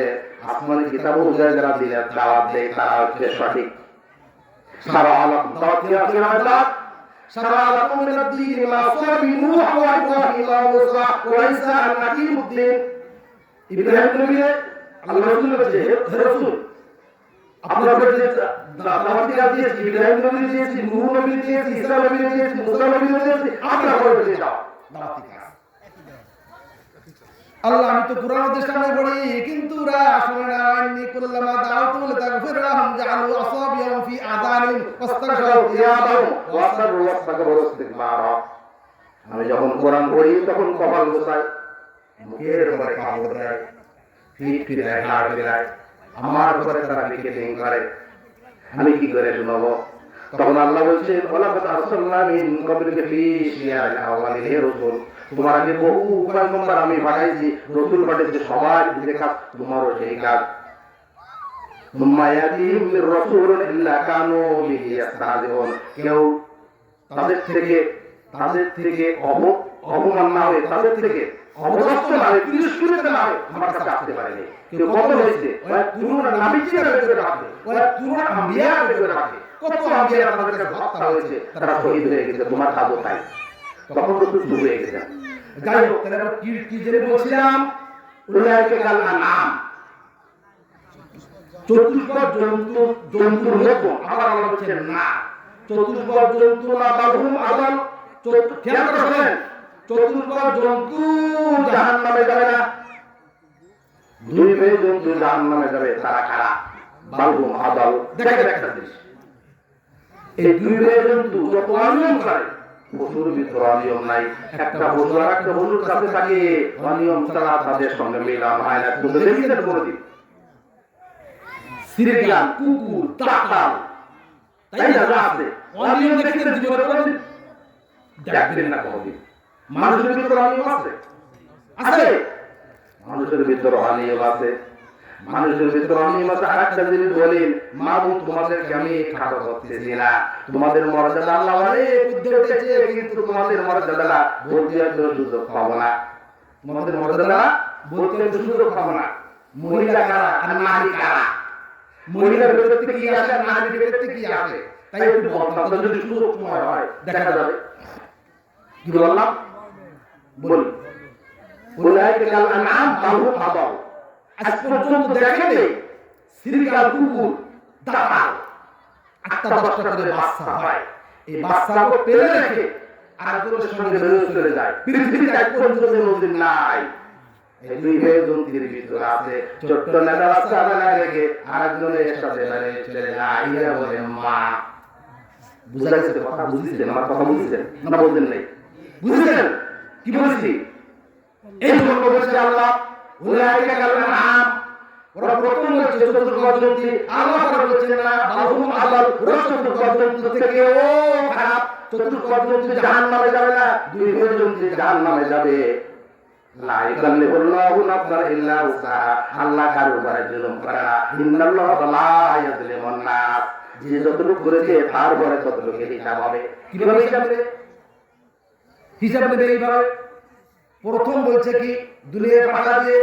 [SPEAKER 1] আসমানি কিতাব অনুযায়ী যারা দিনের দাওয়াত দেয় তারা হচ্ছে সঠিক। সারা আলাম দাওয়াতিয়া কিরামাত সারা আলাকুম মিনাদ দ্বীন মা সাবি নূহ ওয়া ইব্রাহিম ওয়া মুসা ওয়া ঈসা আল-হাকিমুদ্দিন। ইব্রাহিম নবী আল্লাহ রাসূল বলেছে, হে রাসূল আপনাদের যে দাওয়াত দিয়েছি, ইব্রাহিম নবী দিয়েছি, নূহ নবী দিয়েছি, ঈসা নবী দিয়েছি, মুসা নবী দিয়েছি, আপনারা করে দিয়ে যাও দাওয়াত কাজ। আল্লাহ আমি তো কোরআনের সামনে পড়ি কিন্তু ওরা শুনে না। ইন্নী কুল্লামা দাউতু লিতাগফির লাহুম জাআলু আসাবিয়াহুম ফি আযানিহিম ওয়াস্তাগফারু থিয়াবাহুম ওয়াসারু ওয়াস্তাগফারু ইস্তিগফারা। আমি যখন কোরআন পড়ি তখন কপাল গোছাই, মুখের উপরে কাপড় দেয়, পিঠ ফিরায়, ঘাড় ফিরায়, আমার উপরে তারা পিকেটিং করে, আমি কি করে শুনবো? তখন আল্লাহ বলছেন ওয়ালাকাদ আরসালনা মিন ক্বাবলিকা ফি শিয়াল আওয়ালিন, হে রাসূল তোমার আগে বহু পয়গম্বর আমি পাঠাইছি, রাসূল পাঠিয়েছি, সবাই যে কাজ তোমারও সেই কাজ। সুম্মা ইয়াতিহিম মির রাসূলিন ইল্লা কানু বিহি ইস্তাহজিউন। কেউ তাদের থেকে অপমান না হয়ে, তাদের থেকে অবদস্ত না হয়ে, তিরস্কৃত না হয়ে আমার কাছে আসতে পারেনি। কেউ কত হয়েছে ওয়া তুরুনা নাবিয়্যিনা বের রাখে, ওয়া তুরুনা আম্বিয়া বের রাখে, কত আম্বিয়া তাদের কাছে হত্যা হয়েছে, তারা শহীদ হয়ে গেছে, তোমার কাজও তাই। তখন তো চুপ হয়ে গেছে। যাই হোক, তাহলে কি জেনে বলছিলাম? উলাইকা কাল আনআম, চতুষ্পদ জন্তুর মতো। আবার আল্লাহ বলছেন না, চতুষ্পদ জন্তু না, বালহুম আযাল। খেয়াল করে শোনেন, চতুষ্পদ জন্তু জাহান্নামে যাবে না, দুই মেয়ে জন্তু জাহান্নামে যাবে। তারা কারা? বালহুম আযাল। দেখেন একটা জিনিস, এই দুই মেয়ে জন্তু যত অনিয়ম করে, পশুর ভিতরে অনিয়ম নাই। একটা পশু আর একটা পশুর কাছে থাকে, অনিয়ম ছাড়া তাদের সঙ্গে মিলান হয় না। তুমি দেখেছেন কোনদিন? সিরিয়াল, কুকুর, চাকাল, তাই না? আছে অনিয়ম দেখেছেন জীবনে কোনদিন? দেখবেন না কোনদিন। মানুষের ভিতরে অনিয়ম আছে? আছে। মানুষের ভিতরে অনিয়ম আছে, মানুষের ভিতরে অনিয়ম আছে। আরেকটা জিনিস বলেন, মাবুদ তোমাদেরকে আমি খাটো করতেছি না, তোমাদের মর্যাদা আল্লাহ অনেক ঊর্ধ্বে উঠেছে, কিন্তু তোমাদের মর্যাদা বলতে একটু সুযোগ পাবো না। তোমাদের মর্যাদা বলতে একটু সুযোগ পাবো না। মহিলা কারা আর নারী কারা? মহিলার ভেতর থেকে কি আসে আর নারীর ভেতর থেকে কি আসে? তাই একটু বলতাম, যদি সুযোগ সময় হয় দেখা যাবে। কি বললাম? বলি উলাইকা কাল আনআম বালহুম আযাল। আজ পর্যন্ত দেখেন সিরিয়াল, কুকুর, দাঁড়াল 8-10টা করে বাচ্চা হয়, এই বাচ্চাকে পেলে রেখে আরেকজনের সঙ্গে বেরোয় চলে যায়। পৃথিবীতে এক পর্যন্ত নদী নাই। এই দুই মেয়ে জন্তুর ভিতরে আছে, ছোট্ট নেতা বাচ্চা বানায় রেখে আরেকজনের সাথে বেরিয়ে চলে যায়। এরা বলে মা। বুঝা গেছে কথা? বুঝেছেন আমার কথা? বুঝেছেন না? বলতেন নাই? বুঝেছেন কি বলছি? এই জন্য বলছে আল্লাহ উলাইকা কাল আনআম। ওরা প্রথম বলছে চতুষ্পদ জন্তু, আল্লাহ পরে বলছেন না বালহুম আযাল, ওরা চতুষ্পদ জন্তু থেকেও খারাপ। চতুষ্পদ জন্তু জাহান্নামে যাবে না, দুই মেয়ে জন্তু জাহান্নামে যাবে। লা ইকাল্লিফুল্লাহু নাফসান ইল্লা উসআহা, আল্লাহ কারো উপরে জুলুম করে না। ইন্নাল্লাহা লা ইয়াযলিমুন নাস, যে যতটুকু করেছে তার পরে ততটুকু হিসাব হবে। কিভাবে হিসাব দেবে? হিসাব দেবে এইভাবে, প্রথম বলছে কি দুনিয়ায় পাঠা দিয়ে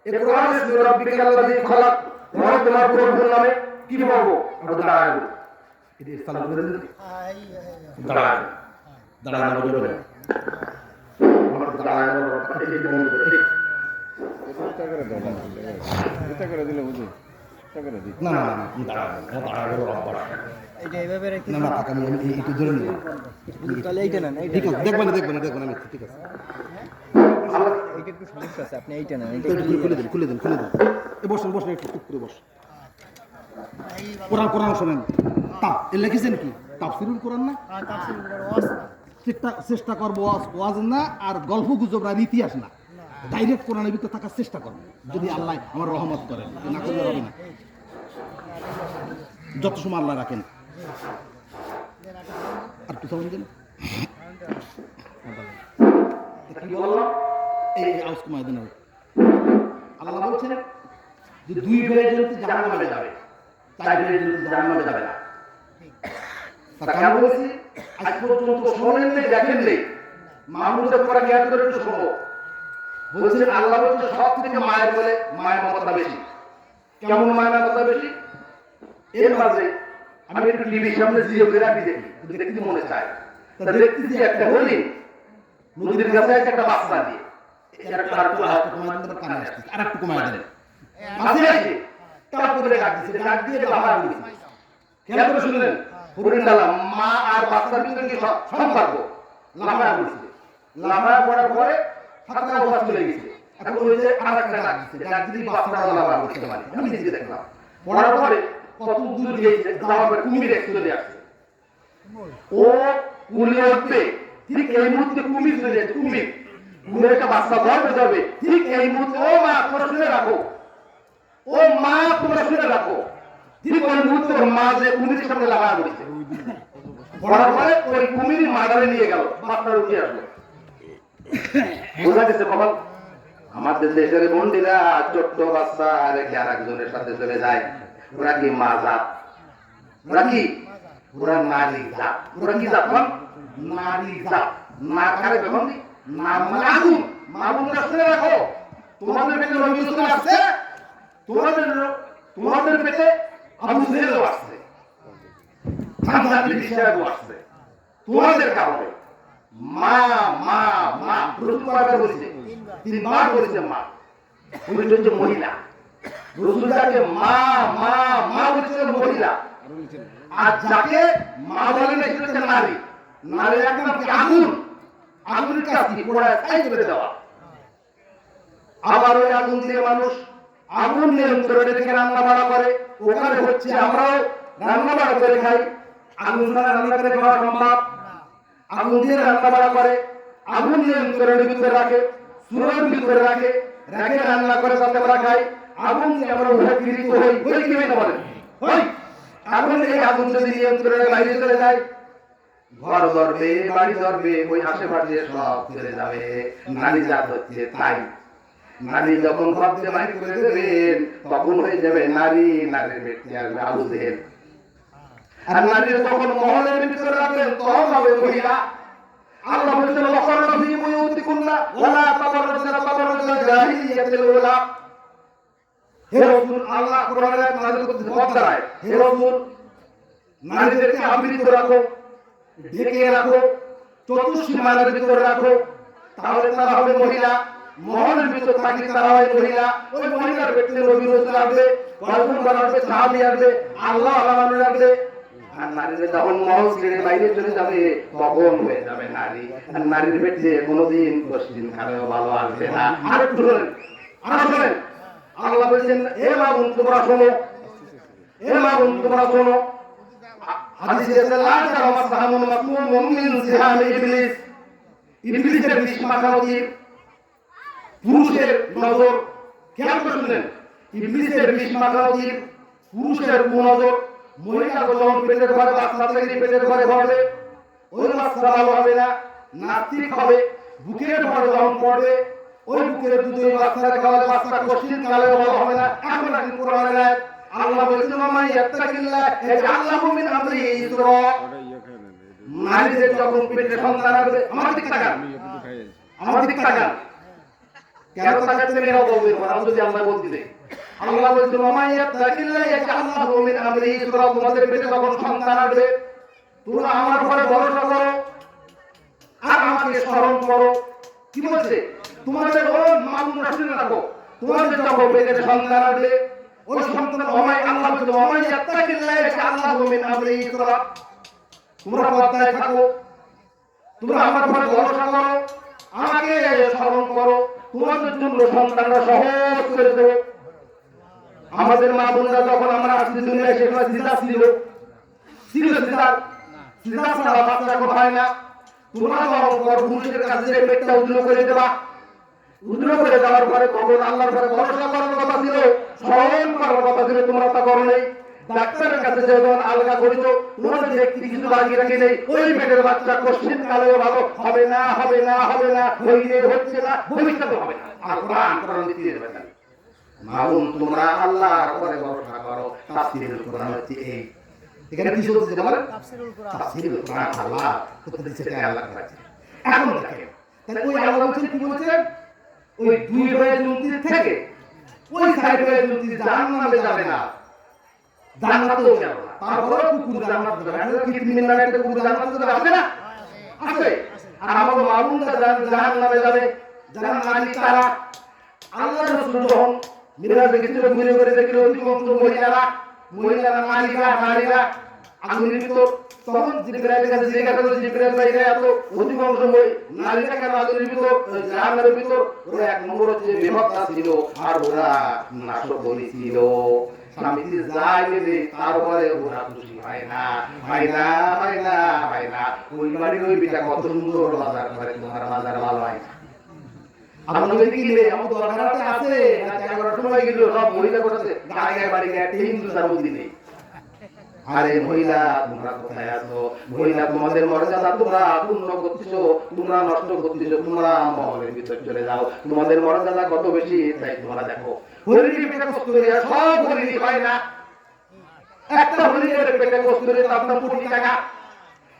[SPEAKER 1] ইকরা বিসমি রাব্বিকাল্লাযী খালাক, পড়ো তোমার প্রভুর নামে। কি পড়বো? আমরা দাঁড়াবো, এটি সালাত করে দিন, দাঁড়াবো, দাঁড়ানো যাবে না, আমরা দাঁড়াবো, এটি বন্ধ করে
[SPEAKER 2] না না না দাঁড়াবো
[SPEAKER 3] এটা এইভাবে রেখে
[SPEAKER 2] না না থাক, আমি একটু ধরে নিব।
[SPEAKER 3] তাহলে এইটা নেন, এইটা
[SPEAKER 2] ঠিক আছে, দেখবেন আমি ঠিক আছে।
[SPEAKER 3] এইটা একটু সমস্যা আছে, আপনি এইটা নেন, এইটা
[SPEAKER 2] তো একটু খুলে দেন এ বসেন একটু চুপ করে বস। কোরআন শোনেন। এ লিখেছেন কি তাফসীরুল কোরআন না? চেষ্টা করবো ওয়াজ না আর গল্প গুজব আর ইতিহাস না, ডাইরেক্ট কোরআনের ভিতরে থাকার চেষ্টা করবো, যদি আল্লাহ আমার রহমত করেন। না করলে হবে না, যত সময় আল্লাহ রাখেন। আর একটু সাউন্ড দেন। এই আওয়াজ কমায় দেন। আল্লাহ বলছেন যে 2 ভাই যদি জাহান্নামে যাবে, 4 ভাই যদি জাহান্নামে যাবে না। তা কেন বলেছি? আজ পর্যন্ত শোনেন নেই, দেখেন নেই, মাহমুদের পরে জ্ঞান করে একটু শোনো। বলছেন আল্লাহ বলছে সব থেকে মায়ের বলে মায়ের মমতা বেশি। কেমন মায়ের মমতা বেশি? এর মাঝে আমি একটু টিভির সামনে জিওগ্রাফি দেখি, দেখতে মনে চায়। তা দেখতেছি একটা হরিণ নদীর কাছে একটা বাচ্চা দিয়ে আরেকটু কমায় দেন। মাঝে আসে তারপরে ডাক দিয়ে লাফায় উঠেছে। খেয়াল করে শুনলেন, হরিণটা মা আর বাচ্চার ভিতরে কি সম্পর্ক? লাফায় উঠেছে। লাফায় পড়ার পরে ফাঁকা অবস্থা চলে গেছে। এখন হয়েছে আর একটা ডাক দিচ্ছে, ডাক দিয়ে বাচ্চাটা লাফায় উঠতে পারে। আমি নিজে দেখলাম। পড়ার পরে কত দূর গিয়েছে, যাওয়ার পরে কুমির চলে আসছে। ও কুমির উঠবে, ঠিক এই মুহূর্তে কুমির চলে যাচ্ছে। কুমির একটা বাচ্চা ধরবে যাবে, ঠিক এই মুহূর্তে ও মা তোমরা শুনে রাখো, ও মা তোমরা শুনে রাখো। ঠিক ওই মুহূর্তে ওর মা যে কুমিরের সামনে লাফায় পড়েছে। পড়ার পরে ওই কুমির মাদারে নিয়ে গেল, বাচ্চার উঠে আসলো। বোঝা গেছে কখন আমাদের দেশের মন্দিরা ছোট্ট বাচ্চা রেখে আর একজনের সাথে চলে যায়। ওরা কি মা জাত? ওরা কি? ওরা নারী জাত। ওরা কি জাত? নারী জাত। না কারে বেগম না মানে আগুন। মা বোনরা শুনে রাখো, তোমাদের পেটে নবী রাসূল আসছে, তোমাদের পেটে আবু জেহেল আসছে, হামজা বিন হিশাম আসছে। তোমাদের কারণে মা মা মা রাসূল কয়বার বলেছে? 3 বার বলেছে মা। উনি হচ্ছে মহিলা। রাসূল যাকে মা মা মা বলেছে মহিলা, আর যাকে মা বলে না সেটা হচ্ছে নারী। নারীর একদম কি আগুন। আগুনের কাজ কি? পোড়ায় ছাই করে দেওয়া। আবার ওই আগুন দিয়ে মানুষ আগুন নিয়ন্ত্রণে থেকে রান্না বাড়া করে। ওখানে হচ্ছে আমরাও রান্না বাড়া করে খাই। আগুন ছাড়া রান্না করে খাওয়া সম্ভব? আগুন দিয়ে রান্না বাড়া করে, আগুন নিয়ন্ত্রণের ভিতরে রাখে, চুলোর ভিতরে রাখে রান্না করে যাতে আমরা খাই। আগুন দিয়ে আমরা উপকৃত হই, কি হয় না বলেন? আগুন এই আগুন যদি নিয়ন্ত্রণের বাইরে চলে যায়, ঘর ধরবে, বাড়ি ধরবে, ওই আশেপাশে সব চলে যাবে। নারী জাত হচ্ছে তাই। নারী যখন ঘর থেকে বাইরে করে দেবেন, তখন হয়ে যাবে নারী, নারীর ব্যক্তি আসবে আবু জেহেল। আর নারীর যখন মহলের ভিতরে রাখবেন, তখন হবে মহিলা। আল্লাহ বলেছেন ওয়াকারনা ফি বুয়ুতিকুন্না ওয়ালা তাবাররাজনা তাবাররুজাল জাহিলিয়াতিল উলা। হে রাসূল, আল্লাহ কোরআনে আয়াত নাযিল করতে বলছেন, হে রাসূল, নারীদেরকে আবৃত রাখো, ঢেকে রাখো, চতুষ্সীমার ভিতরে রাখো, তাহলে তারা হবে মহিলা। মহলের ভিতর থাকলে তারা হয় মহিলা। ওই মহিলার ব্যক্তি নবী রাসূল আসবে, পয়গম্বর আসবে, সাহাবী আসবে, আল্লাহ মানুষ আসবে। আর নারীরা যখন মহল ছেড়ে বাইরে চলে যাবে, তখন হয়ে যাবে নারী। আর নারীর ব্যক্তি কোনোদিন পশ্চিম খালেও ভালো আসবে না। আর একটু শোনেন, আল্লাহ বলছেন হে মা বোন তোমরা শোনো, হে মা বোন তোমরা শোনো। হাদিসে আছে লা তারামা সাহামুন মাকমুম মিন সিহাম ইবলিস। ইবলিসের বিষ মাখানো তীর পুরুষের নজর। খেয়াল করে শুনেন, ইবলিসের বিষ মাখানো তীর পুরুষের কুনজর। মহিলা যখন পেটের ঘরে বাচ্চা থেকে পেটের ঘরে ভরবে, ওই বাচ্চা ভালো হবে না, নাস্তিক হবে। বুকের ঘরে যখন পড়বে, ওই বুকের দুধ ওই বাচ্চাকে খাওয়ালে বাচ্চা কোশ্চিন কালে ভালো হবে না। এখন নাকি কোরআনের আয়াত আল্লাহ বলেছেন ওমান ইয়াত্তাকিল্লাহ ইয়াজআল্লাহু মিন আমরিহি ইসরা। নারীদের যখন পেটে সন্তান আসবে, আমার দিকে তাকান, কেন তাকাচ্ছেন এরাও বলবে, আমি যদি আল্লাহ বলতে দেই। আল্লাহ বলেছেন ওমান ইয়াত্তাকিল্লাহ ইয়াজআল্লাহু মিন আমরিহি ইসরা। তোমাদের পেটে যখন সন্তান আসবে, তোমরা আমার উপরে ভরসা করো আর আমাকে স্মরণ করো। কি বলছে? তোমাদের ও মামুনরা শুনে রাখো, তোমাদের যখন পেটের সন্তান আসবে ওই সন্তান আল্লাহ বলছে ওমাই ইয়াত্তাকিল্লাহ ইয়াজআল মিন আমরিহি ইসরা। তোমরা পর্দায় থাকো, তোমরা আমার উপর ভরসা করো, আমাকে স্মরণ করো, তোমাদের জন্য সন্তানরা সহজ করে দেব। আমাদের মা বোনরা যখন আমরা আসছি দুনিয়ায় সেখানে সিজার ছিল সিজার ছাড়া বাচ্চা এখন হয় না। তোমরা যখন পুরুষের কাছে যে পেটটা উদ্র করে দেবা, উদ্র করে দেওয়ার পরে তখন আল্লাহর পরে ভরসা করার কথা ছিল, স্মরণ করার কথা ছিল, তোমরা তা করো নাই। ডাক্তারের কাছে যখন আলগা করেছো, তোমাদের দেখতে কিছু বাকি রাখি নেই। ওই পেটের বাচ্চা কোশ্চিন কালেও ভালো হবে না, হবে না, হবে না, হচ্ছে না, ভবিষ্যতে হবে না। আর কোরআন কোরআন দিতে দেবে না। মাউন তোমরা আল্লাহর পরে ভরসা করো। তাফসীরুল কোরআন হচ্ছে এই। এখানে কি বলছে বলেন? তাফসীরুল কোরআন আল্লাহ কোথা দিচ্ছে তাই আল্লাহ করেছে। এখন দেখেন তাহলে ওই আল্লাহ বলছেন কি বলছেন? ওই দুই ভাইয়ের জুনতির থেকে ওই সাইড ভাইয়ের জুনতি জাহান্নামে যাবে না, জান্নাতেও যাবে না। তারপরে কুকুর জান্নাতে যাবে। এখন কি তিন নামে একটা কুকুর জান্নাতে যাবে? আছে না? আছে। আর আমার মাউনটা জাহান্নামে যাবে। যারা নারী তারা আল্লাহ রাসূল যখন মিরাজে গেছিল, ঘুরে ঘুরে দেখলো অধিকাংশ মহিলারা নারীরা আগুনের ভিতর। তখন জিবরাইলের কাছে জিজ্ঞাসা করলো, জিবরাইল ভাই এত অধিকাংশ নারীরা কেন আগুনের ভিতর, জাহান্নামের ভিতর? ওরা এক নম্বর হচ্ছে বেহত্যা ছিল, আর ওরা নাশকরি ছিল। স্বামীজি যায় নেবে, তারপরে ওরা খুশি হয় না, হয় না, হয় না, হয় না। ওই বাড়ির ওই বিটা কত সুন্দর বাজার করে, তোমার বাজার ভালো হয় না। আপনাদের কি নেই? আমার দরকারতে আছে। 11টার সময় গেল সব মহিলা করতে গায়ে বাড়ি গায়ে হিন্দু তার মধ্যে নেই। আরে মহিলা তোমরা কোথায় আছো? মহিলা তোমাদের মর্যাদা তোমরা পূর্ণ করতেছো, তোমরা নষ্ট করতেছো। তোমরা মহলের ভিতর চলে যাও, তোমাদের মর্যাদা কত বেশি তাই তোমরা দেখো। হরিণীর পেটে কস্তুরী, সব হরিণী হয় না। একটা হরিণের পেটে কস্তুরী তার দাম কোটি টাকা।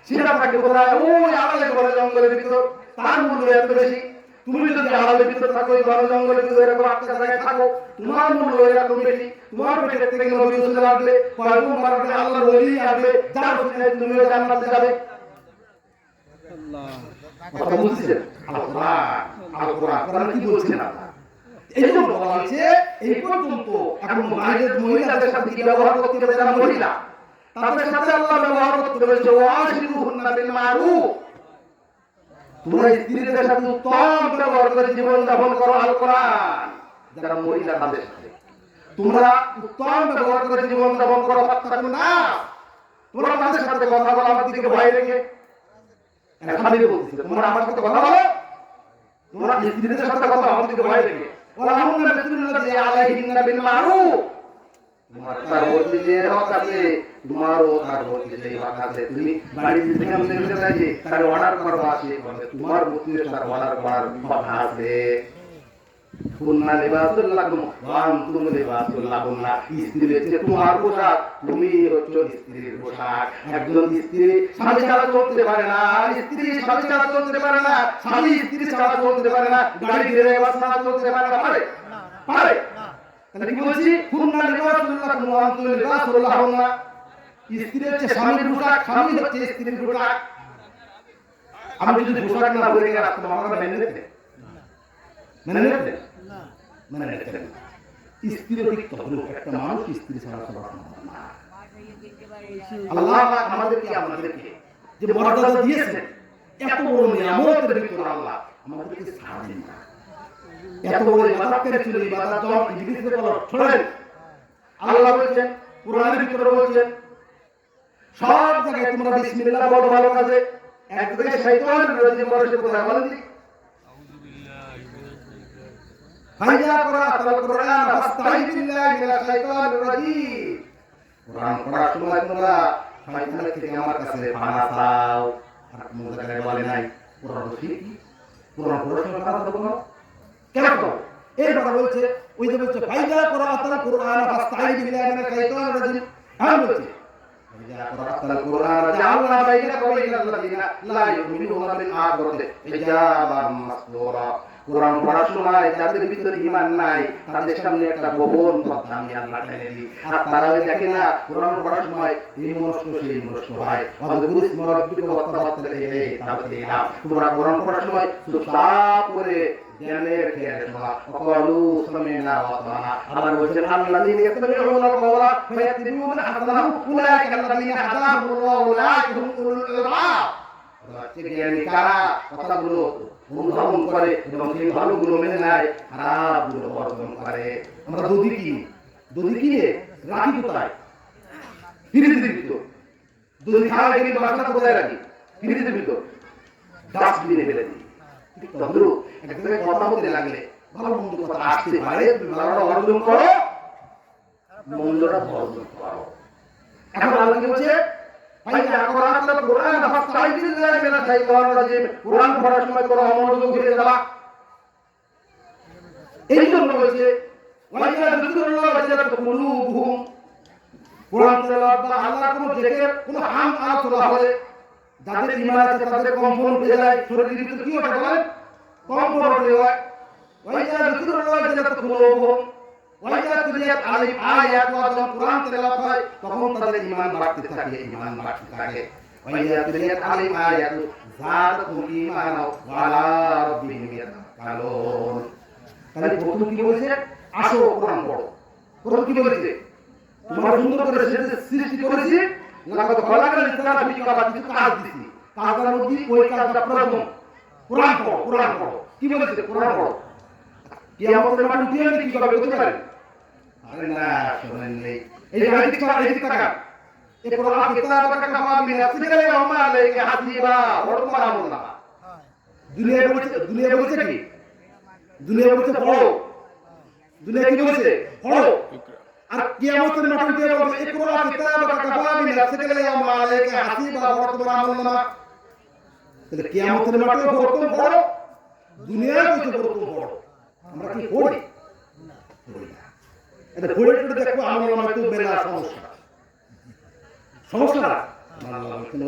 [SPEAKER 2] সেটা থাকে কোথায়? ওই আড়ালে ঘরে জঙ্গলের ভিতর, তার মূল্য এত বেশি। তুমি যদি আড়ালের ভিতর থাকো, এই ঘরে জঙ্গলের ভিতর এরকম একটা জায়গায় থাকো, তোমার মূল্য এরকম বেশি। তোমার পেটের থেকে নবী রাসূল আসবে, পয়গম্বর আসবে, আল্লাহর ওলি আসবে, যার সাথে তুমিও জান্নাতে যাবে।
[SPEAKER 3] আল্লাহ
[SPEAKER 2] কথা বুঝছেন? আল কোরআন কি বলছেন আল্লাহ? এই জন্য বলা হয়েছে এই পর্যন্ত এখন মহিলাদের সাথে কি ব্যবহার করতে হবে? যারা মহিলা তাদের সাথে আল্লাহ ব্যবহার করতে বলেছে, ওয়াশিরুহুন্না বিল মারুফ। তোমরা স্ত্রীদের সাথে উত্তম ব্যবহার করে জীবন যাপন করো। আল কোরআন যারা মহিলা তাদের সাথে তোমরা উত্তম ব্যবহার করে জীবন যাপন করো। ফাত্তাকুন নাস, তোমরা তাদের সাথে কথা বলো আমার দিকে ভয় রেখে। স্বামীকে বলছে তোমরা আমার সাথে কথা বলো, তোমরা স্ত্রীদের সাথে কথা আমার দিকে ভয় রেখে। ওয়ালাহুন্না মিসলুল্লাযী আলাইহিন্না বিল মারুফ, তোমার তার বলতে যে হক আছে, তোমারও তার বলতে যে হক আছে। তুমি বাড়িতে থেকে আমাদের কাছে তার অর্ডার করবা, সে করবে। তোমার বলতে তার অর্ডার করার কথা আছে। কুন্না লিবাসুল লাকুম ওয়া আনতুম লিবাসুল লাহুন্না। স্ত্রী হচ্ছে তোমার পোশাক, তুমি হচ্ছে স্ত্রীর পোশাক। একজন স্ত্রী স্বামী ছাড়া চলতে পারে না, স্ত্রী স্বামী ছাড়া চলতে পারে না, স্বামী স্ত্রী ছাড়া চলতে পারে না, গাড়ি ড্রাইভার ছাড়া চলতে পারে না। পারে? পারে? তাহলে কি বলছি? কুন্না লিবাসুল লাকুম ওয়া আনতুম লিবাসুল লাহুন্না। স্ত্রী হচ্ছে স্বামীর পোশাক, স্বামী হচ্ছে স্ত্রীর পোশাক। আমি যদি পোশাক না পরে গেলে রাখতে আমরা মেনে নেবে? মেনে নেবে না, মেনে নেবে না। স্ত্রী ঠিক হলো একটা মানুষ স্ত্রী ছাড়া চলা সম্ভব না। আল্লাহ পাক আমাদেরকে আপনাদেরকে যে মর্যাদা দিয়েছেন, এত বড় নিয়ামতের ভিতর আল্লাহ আমাদেরকে ছাড়েন না। এত বড় ইবাদত করে চলে ইবাদত যখন ইবলিসের বলা শোনেন, আল্লাহ বলেছেন কোরআনের ভিতরে বলেছেন সব জায়গায় তোমরা বিসমিল্লাহ বলো ভালো কাজে। এক জায়গায় শয়তান রাজিম বলে কোথায় বলেন? ফাইজা করাআতাল কুরআন ফাস্তাইয বিল্লাহি মিনাশ শাইতানির রাজীম। কুরআন পড়ার সময় তোমরা শয়তানের থেকে আমার কাছে পানা চাও। আর কোন জায়গায় বলে নাই কুরআন ঠিক কুরআন পড়ার সময় পানা চাও না কেন? এই কথা বলছে, ওই যে বলছে ফাইজা করাআতাল কুরআন ফাস্তাইয বিল্লাহি মিনাশ শাইতানির রাজীম। আর বলছে ফাইজা করাআতাল কুরআন জাআলনা বাইনাকা ওয়া বাইনাল লাযিনা লা ইউমিনুনা বিল আখিরাতি হিজাবাম মাসতুরা।
[SPEAKER 1] কোরআন পড়ার সময় যাদের ভিতরে ঈমান নাই তাদের সামনে একটা গোপন কথা আমি আল্লাহ টেনে দিই, আর তারা ওই দেখে না কোরআন পড়ার সময় এই মনস্ক সেই মনস্ক হয়। আমাদের গুরু স্মরণটিকে কথাবার্তা রেখে তাদের নাম তোমরা কোরআন পড়ার সময় চুপচাপ করে জ্ঞানের খেয়াল শোনা, অকলু সামিনা ওয়া আতানা। আবার বলছেন আল্লাযীনা ইয়াত্তাবিউনা আল-কাওলা ফায়াত্তাবিউনা আহসানাহু উলাইকা আল্লাযীনা হাদাহুমুল্লাহু উলাইকা হুম উলুল আলবাব। জ্ঞানী কারা কথাগুলো অনুধাবন করে এবং সেই ভালোগুলো মেনে নেয়, খারাপগুলো বর্জন করে। আমরা দধি কিনে রাখি কোথায়? ফ্রিজের ভিতর। দধি খাওয়া গেলে বাসা কোথায় রাখি? ফ্রিজের ভিতর, ডাস্টবিনে ফেলে দিই। তদ্রু এক জায়গায় কথা বলতে লাগলে ভালো মন্দ কথা আসতে পারে, তুমি ভালোটা অর্জন করো, মন্দটা বর্জন করো। এখন আল্লাহ কি বলছে? কোরআন পড়ার সময় কোনো অমনোযোগ হয়ে যাওয়া, এই জন্য বলছে কোরআন তেলাওয়াত বা আল্লাহর কোনো জিকির কোনো হাম আলোচনা হলে যাদের ঈমান আছে তাদের কম্পন উঠে যায়, শরীরের ভিতরে কি ওঠে বলেন? কম্পন উঠে হয়। ওয়াইজা যিকরুল্লাহ জালাত কুলুবুহুম ওয়াইজা তুলিয়াত আলাইহিম আয়াতু, যখন কোরআন তেলাওয়াত হয় তখন তাদের ঈমান বাড়তে থাকে। ওয়াইজা তুলিয়াত আলাইহিম আয়াতু যাদাতুহুম ঈমানান ওয়া আলা রাব্বিহিম ইয়াতাওয়াক্কালুন। তাহলে প্রথম কি বলেছে? আসো কোরআন পড়ো। প্রথম কি বলেছে? তোমার সুন্দর করে সৃষ্টি করেছি, লাকাদ খালাকাল ইনসানা ফি কাবাদ, কিছু কাজ দিছি, কাজের মধ্যে ওই কাজটা প্রথম কোরআন পড়ো। কি বলেছে? কোরআন পড়ো। কিয়ামতের মাঠে দিয়ে কি করবে বুঝতে পারেন? আরে না, শুনেন নেই। এই যে হাদিস টাকা এই কোরআন কিতাবাকা কাফা বিনাফসিকা ইয়াউমা আলাইকা হাসিবা, ওর তোমার আমল না। দুনিয়া বলছে কি? দুনিয়া বলছে পড়ো। দুনিয়া কি বলছে? পড়ো। আর কিয়ামতের মাঠে দিয়ে বলবে ইকরা কিতাবাকা কাফা বিনাফসিকা ইয়াউমা আলাইকা হাসিবা, ওর তোমার আমল না। তাহলে কিয়ামতের মাঠে পড়ো, দুনিয়ায় বলছে পড়ো। আমরা কি পড়ি? এটা পড়ে দেখো আমল নামায় তো মেলা সমস্যা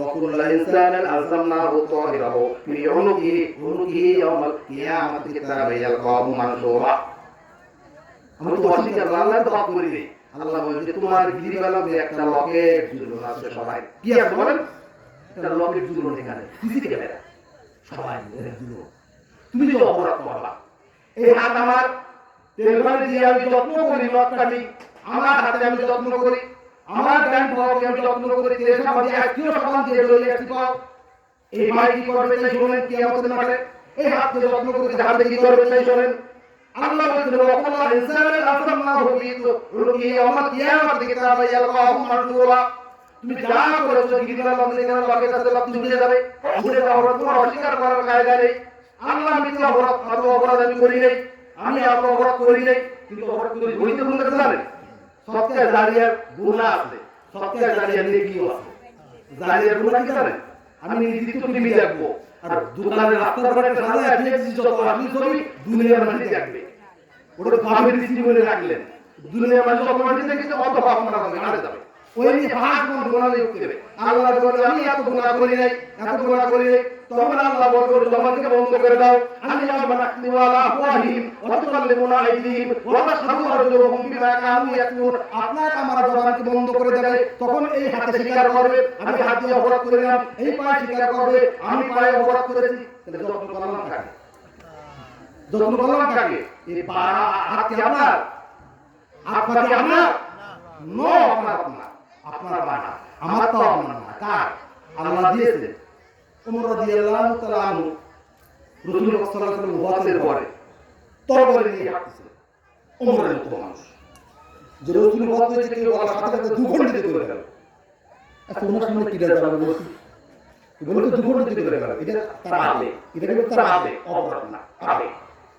[SPEAKER 1] وكل إنسان ألزمناه طائره في عنقه يوم القيامة كتابا يلقاه منشورا। আমরা তো অস্বীকার আল্লাহ তো বাদ করি নেই। আল্লাহ বলছে তোমার গিরিবালা একটা লকেট ঝুলনো আছে, সবাই কি আছে বলেন? একটা লকেট ঝুলনো এখানে সিসি ক্যামেরা, সবাই ঝুলনো। তুমি যে অপরাধ করলা, এই হাত আমার তেলবাড়ি দিয়ে আমি যত্ন করি, লটকাটি আমার হাতে আমি যত্ন করি, আমার ব্যাংক ভাবকে আমি যত্ন করি, দেশ আমাদের আত্মীয় সমাজ দিয়ে লইয়ে আসি পাও। এই ভাই কি করবে তাই শোনেন কিয়ামতের মাঠে, এই হাতকে যত্ন করে হাতে কি করবে তাই শোনেন। আল্লাহ বলছেন ওয়াকুল্লা ইনসানান আলজামনাহু বিরুকি ইয়াউমাল কিয়ামাতি কিতাবান ইয়ালকাহু মানশুরা। তুমি যা করেছো গিরিবালা এখানে লকেট আছে, লক ঝুলে যাবে। ঘুরে যাওয়ার তোমার অস্বীকার করার কায়দা নেই। আল্লাহ মিথ্যা অপরাধ আমি করি নাই, আমি অপরাধ করি নাই, কিন্তু অপরাধ করে হইতে ভুল করতে জানেন। সত্যের জারিয়ার গুনাহ আছে, সত্যের জারিয়ার নেকিও আছে। জারিয়ার গুনাহ কি জানেন? আমি নির্দিষ্ট টিভি দেখবো, আর দোকানের রাস্তার ধারে সাজায় দিয়েছি যত আপনি ছবি দুনিয়ার মাঝে দেখবে, ওটা পাবেন জীবনে রাখলেন। দুনিয়ার মাঝে যত মাঝে দেখেছে অত পাপ আপনার মারা যাবে। ওই নিয়ে পাঁচ গুণ গুনাহ লিখতে হবে। আল্লাহ বলে আমি এত গুনাহ করি নাই, তখন আল্লাহ বলবে জবানকে বন্ধ করে দাও। আমি বানাকনি ওয়ালা আফওয়াহিম ওয়া তুকাল্লিমুনা আইদিহিম ওয়া নাশহাদু আরজুলুহুম বিমা কানু ইয়াকতুন। আপনার আমার জবানকে বন্ধ করে দেবে, তখন এই হাতে স্বীকার করবে আমি হাত দিয়ে অপরাধ করিলাম, এই পায়ে স্বীকার করবে আমি পায়ে অপরাধ করেছি। তাহলে যত্ন করলাম কাকে? এই হাত কি আপনার? আপনার কি আপনার? নো, আপনার বানা, আমার তো আপনার না। কার? আল্লাহ দিয়েছে। ওমর রাদিয়াল্লাহু তাআলা আনহু রাসূলুল্লাহ সাল্লাল্লাহু আলাইহি ওয়াসাল্লাম ওয়াফাতের পরে তরবারি নিয়ে হাঁটতেছিলেন। ওমরের মতো মানুষ যে রাসূল ওয়াফাত হয়েছে কেউ বলার সাথে সাথে দুখণ্ডিত করে গেল। আচ্ছা ওনার সামনে কি দাঁড়াবে? আমি বলছি বলে তো দুখণ্ডিত করে গেল। এটা তার আবে, এটা কিন্তু তার আবে, অপরাধ না, আবে।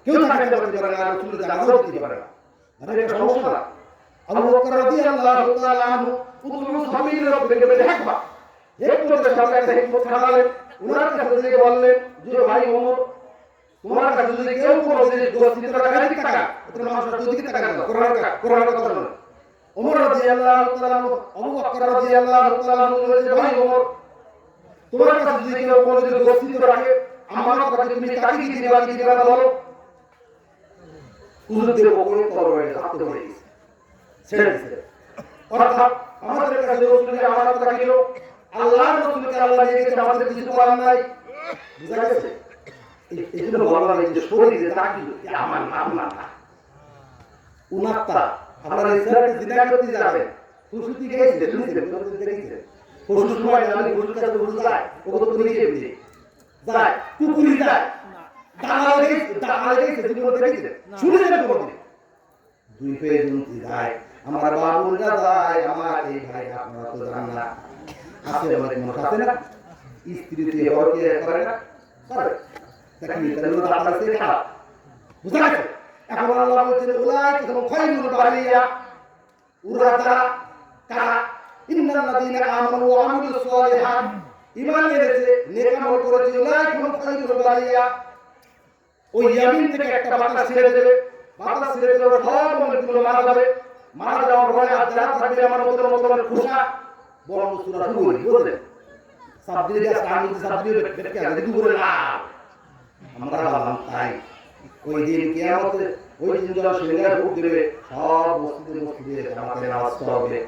[SPEAKER 1] কেউ তাকে বলতে পারে না, রাসূলের জানাজাও দিতে পারে না। আরে এটা সমস্যা না। আবু বকর রাদিয়াল্লাহু তাআলা আনহু উদরু সামির রাব্বিকে দেখবা হিকমতের সাথে একটা হিকমত খাটালেন। ওনার কাছে গিয়ে বললেন যে ভাই ওমর, তোমার কাছে যদি কেউ কোনো জিনিস গচ্ছিত টাকা দিতে টাকা, তাহলে মানুষের যদি টাকা দাও, কোরআনের কথা বলেন। ওমর রাদিয়াল্লাহু তাআলা আবু বকর রাদিয়াল্লাহু তাআলা বলেছে ভাই ওমর, তোমার কাছে যদি কেউ কোনো জিনিস গচ্ছিত রাখে আমানত রাখে, তুমি তাকে কি দিবা কি দিবা না বলো।
[SPEAKER 2] হুজুরদের বকরে তরবারি হাতে ধরে গেছে ছেড়ে দিয়েছে। অর্থাৎ আমাদের কাছে রাসূলের আমানত রাখিল, আল্লাহর রাসূলকে আল্লাহ নিয়ে গেছে, আমাদের কিছু করার নাই। বুঝা গেছে? এই জন্য বললাম এই যে শরীরে তাকিল আমার নাম না উনাত্তা আপনারা ইসলামকে জিন্দা করতে যাবেন। ফুসুতি গেছে শুনছেন দেখেছেন ফুসুস সময় আমি ফুসুস কাছে ফুসুস যায় ও কত নিচে দিতে যায় কুকুরি যায় দাঁড়া গেছে জীবন দেখেছেন শুনেছেন কোনদিন দুই পেয়ে জুনতি যায় আমার বাবুরা যায় আমার এই ভাই আপনারা তো জানেন না আছে অনেক মানুষ আছে না স্ত্রীতে হরকে করে না করে দেখি তাহলে তো আপনারা সে খারাপ বুঝা গেছে? এখন আল্লাহ বলছেন উলাই তখন খায়রুল বারিয়া উরা যারা কারা ইন্নাল্লাযীনা আমানু ওয়া আমিলুস সালিহাত ঈমান এনেছে নেক আমল করেছে উলাই তখন খায়রুল বারিয়া ওই ইয়ামিন থেকে একটা বাতাস ছেড়ে দেবে, বাতাস ছেড়ে দিলে সব মুমিনগুলো মারা যাওয়ার পরে আর যা থাকবে আমার মতো খুশা বড় সূরা শুরু হয়ে বুঝলেন সাবদিলে যা সামনে সাবদিলে বেটকে আগে দুপুরে না আমরা বললাম তাই ওই দিন কিয়ামতে ওই দিন যখন সিংহার রূপ দেবে সব মসজিদে জামাতে নামাজ পড়বে।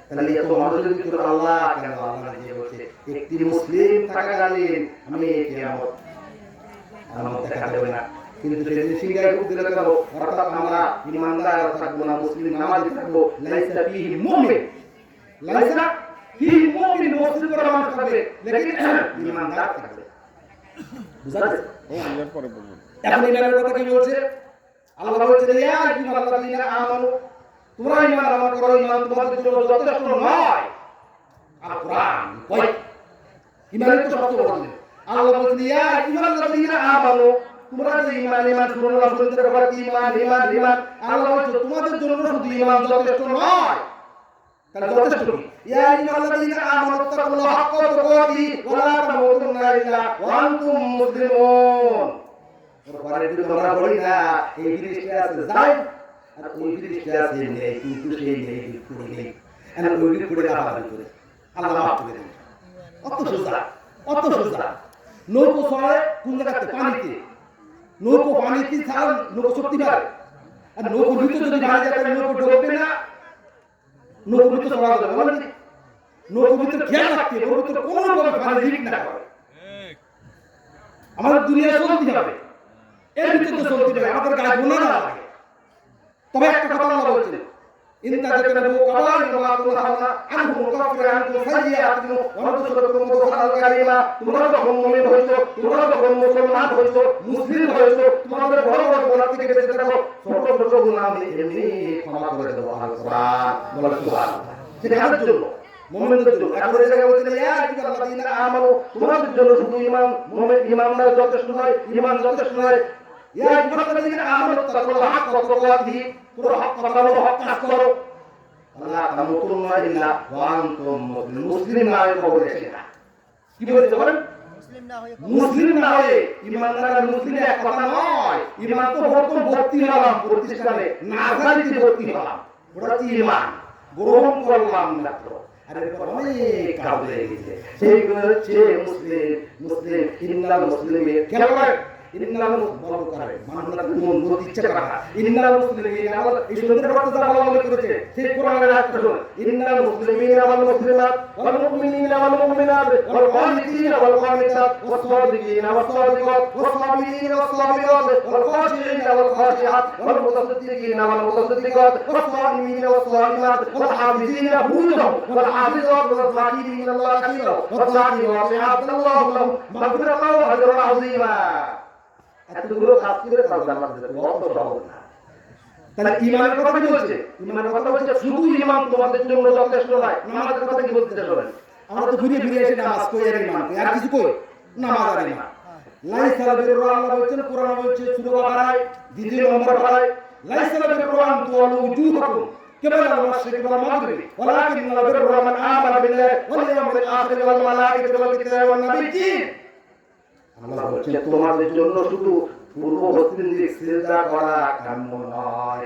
[SPEAKER 2] তাহলে এত মানুষের ভিতরে আল্লাহ কেন আল্লাহ নিজে বলছে একটি মুসলিম থাকাকালীন আমি কিয়ামত আমার দেখা দেবে না, কিন্তু সেদিন সিংহার রূপ দিলে কেন অর্থাৎ আমরা ইমানদার থাকবো না, মুসলিম নামাজি থাকবো। লাইসা ফিহি মুমিন, লাইসা ফিহি মুমিন মুসলিম করা মানুষ থাকবে লেকিন ইমানদার থাকবে। বুঝাতে এখন ইমানের কথা কি বলছে? আল্লাহ বলছে ইয়া আইয়ুহাল্লাযীনা আমানু তোমরা ঈমান আনয়ন করো, ঈমান তোমাদের জন্য যথেষ্ট নয়। আল কোরআন কই ঈমানের তো সবচেয়ে বড় জিনিস। আল্লাহ বলছে ইয়া আইয়ুহাল্লাযীনা আমানু তোমরা যে ঈমান শুনলাম শুনতে পারো ঈমান আল্লাহ বলছে তোমাদের জন্য শুধু ঈমান যথেষ্ট নয়, তাহলে যথেষ্ট কি? ইয়া আইয়ুহাল্লাযীনা আমানু তাকুল্লাহা হাক্কা তুকাতিহি ওয়া লা তামুতুন্না ইল্লা ওয়া আনতুম মুসলিমুন। পরে তোমরা বলি না এই জিনিসটা আছে যাই আর ওই জিনিসটা আছে নেই, কিন্তু সেই নেই করে নেই আর ওই করে আবার করে আল্লাহ মাফ করে দেন। অত সোজা নৌকো চলে কোন জায়গাতে? পানিতে। নৌকো পানিতে ছাড়া নৌকো চলতে পারে, আর নৌকো ভিতরে যদি ভাড়া যায় তাহলে নৌকো ডুববে না, নৌকো ভিতরে চলা যাবে বলেন? নৌকো ভিতরে খেয়াল রাখতে হবে, ওর ভিতরে কোনো রকম পানি লিক না করে। আমাদের দুনিয়া চলতে হবে, এর ভিতরে চলতে হবে, আমাদের গায়ে গুনাহ না লাগে। তবে একটা কথা আল্লাহ বলছেন ইনতা তাজতানবু কাবাইরা মা তুনহাউনা আনহু নুকাফির আনকুম সাইয়্যাতিকুম ওয়া নুদখিলুকুম মুদখালাল কারীমা। তোমরা যখন মুমিন হইছো, তোমরা যখন মুসলমান হইছো, মুসলিম হইছো, তোমাদের বড় বড় গুনাহ থেকে বেঁচে থাকো, ছোট ছোট গুনাহ আমি এমনি ক্ষমা করে দেব। আল কোরআন বলা সুবহানাল্লাহ, সেটা কাদের জন্য? মুমিনদের জন্য। এখন এই জায়গায় বলছেন ইয়া আইয়ুহাল্লাযীনা আমানু তোমাদের জন্য শুধু ঈমান মুমিন ঈমানদার যথেষ্ট নয়, ঈমান যথেষ্ট নয়। ইয়া আইয়ুহাল্লাযীনা আমানু তাকুল্লাহা হাক্কা তুকাতিহি তোমরা হক কথা বলো, হক কাজ করো। আল্লাহ তামুতুন্না ইল্লা ওয়া আনতুম মুসলিমুন, মুসলিম না হয়ে কবরে এসে না। কি বলতে পারেন? মুসলিম না হয়ে ঈমানদার আর মুসলিম এক কথা নয়। ঈমান তো প্রথম ভর্তি হলাম প্রতিষ্ঠানে, নাজারিতে ভর্তি হলাম, ওটা হচ্ছে ঈমান, গ্রহণ করলাম মাত্র। আর এরপর অনেক কাজ হয়ে গেছে, সেইগুলো হচ্ছে মুসলিম ইন্নাল মুসলিমিন। খেয়াল করেন ইন্নাল বড় করে মাননা মন ইচ্ছা করা ইন্নাল মুসলিমিন আমল এই সুন্দর কথা যা আল্লাহ বলে করেছে সেই কোরআনের আয়াত শুনুন। ইন্নাল মুসলিমিন ওয়াল মুসলিমাত ওয়াল মুমিনিনা ওয়াল মুমিনাত ওয়াল কানিতিনা ওয়াল কানিতাত ওয়াস সাদিকিনা ওয়াস সাদিকাত ওয়াস সাবিরিনা ওয়াস সাবিরাত ওয়াল খাশিঈনা ওয়াল খাশিআত ওয়াল মুতাসাদ্দিকিনা ওয়াল মুতাসাদ্দিকাত ওয়াস সাইমিনা ওয়াস সাইমাত ওয়াল হাফিজিনা ফুরুজাহুম ওয়াল হাফিজাত ওয়াল যাকিরিনা আল্লাহ কাসীরা ওয়াস যাকিরাত আ'আদাল্লাহু লাহুম মাগফিরাতান ওয়া আজরান আযীমা। এতগুলো কাজ করে তার জান্নাত দেবে, অত সহজ না। তাহলে ঈমানের কথা কি বলছে? ঈমানের কথা বলছে শুধু ঈমান তোমাদের জন্য যথেষ্ট নয়। নামাজের কথা কি বলতে শুনেন? আমরা তো ঘুরে ফিরে এসে নামাজ কই আর ঈমান কই আর কিছু কই? নামাজ আর ঈমান। লাইসা বিরুর আল্লাহ বলছেন, কোরআন বলছে সূরা বাকারায় 2 নম্বর পারায় লাইসা বিরুর আন তুওয়ালু উজুহাকুম কিবালা আল-মাশরিকি ওয়াল মাগরিবি ওয়ালাকিন্নাল বিররা মান আমানা বিল্লাহি ওয়াল ইয়াউমিল আখির ওয়াল মালাইকাতি ওয়াল কিতাবি ওয়ান নাবিয়্যিন। আল্লাহ বলছেন তোমাদের জন্য শুধু পূর্ব পশ্চিম দিক সিজদা করা কাম্য নয়।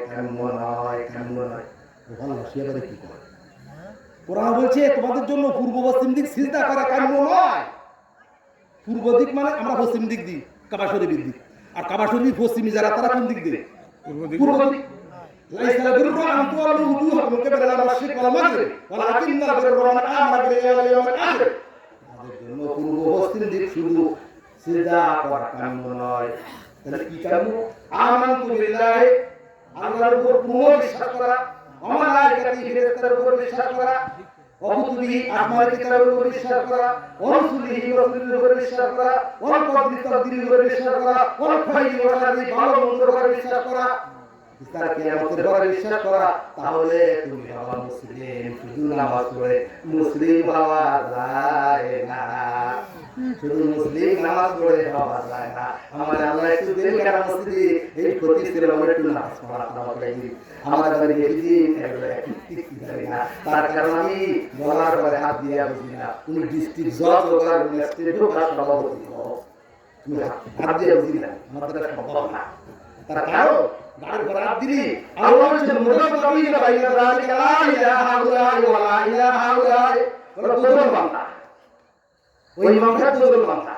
[SPEAKER 2] আল্লাহ সেটা কি করে? কোরআন বলছে তোমাদের জন্য পূর্ব পশ্চিম দিক সিজদা করা কাম্য নয়। পূর্ব দিক মানে আমরা পশ্চিম দিক দিই, কাবা শরীফের দিক, আর কাবা শরীফ পশ্চিমী যারা তারা কোন দিক দিবে? পূর্ব দিক ليس البر أن تولوا وجوهكم قبل المشرق والمغرب ولكن البر من آمن بالله واليوم الآخر জন্য পূর্ব পশ্চিম দিক শুধু সিজদা করা কাম নয় তাহলে কি কাম আমানতু বিল্লাহি আল্লাহর উপর পূর্ণ বিশ্বাস করা ওমালাইকাতি ফেরেশতার উপর বিশ্বাস করা ওকুতুবিহি আহমাদ কিতাবের উপর বিশ্বাস করা ওরসুলিহি রাসূলের উপর বিশ্বাস করা ওয়াল কদরি তাকদীরের উপর বিশ্বাস করা ওয়াল খাইরি ওয়াল শাররি ভালো মন্দের উপর বিশ্বাস করা তার কিয়ামতের উপর বিশ্বাস করা তাহলে তুমি হবা মুসলিম শুধু নামাজ পড়ে মুসলিম হওয়া যায় না শুধু মুসলিম নামাজ পড়ে হওয়া যায় না আমার আল্লাহ একটু দিন কেন মসজিদে এই ক্ষতি ছিল আমরা একটু নামাজ পড়া নামাজ পড়ি আমার বাড়ি এদিন তার কারণ আমি বলার পরে হাত দিয়ে বুঝি না উনি ডিস্ট্রিক্ট জজ ওখানে স্টেটও তার সভাপতি তুমি হাত দিয়ে বুঝি না আমার দ্বারা সম্ভব না তার কারণ গাড়ি ঘোড়া দিলি আল্লাহ বলেছেন মুতাকাবিনা বাইনা যালিকা লা ইলাহা ইল্লাল্লাহ ওয়া লা ইলাহা ইল্লাল্লাহ ওরা দুজন বান্দা ওই ইমামটা দুজন বান্দা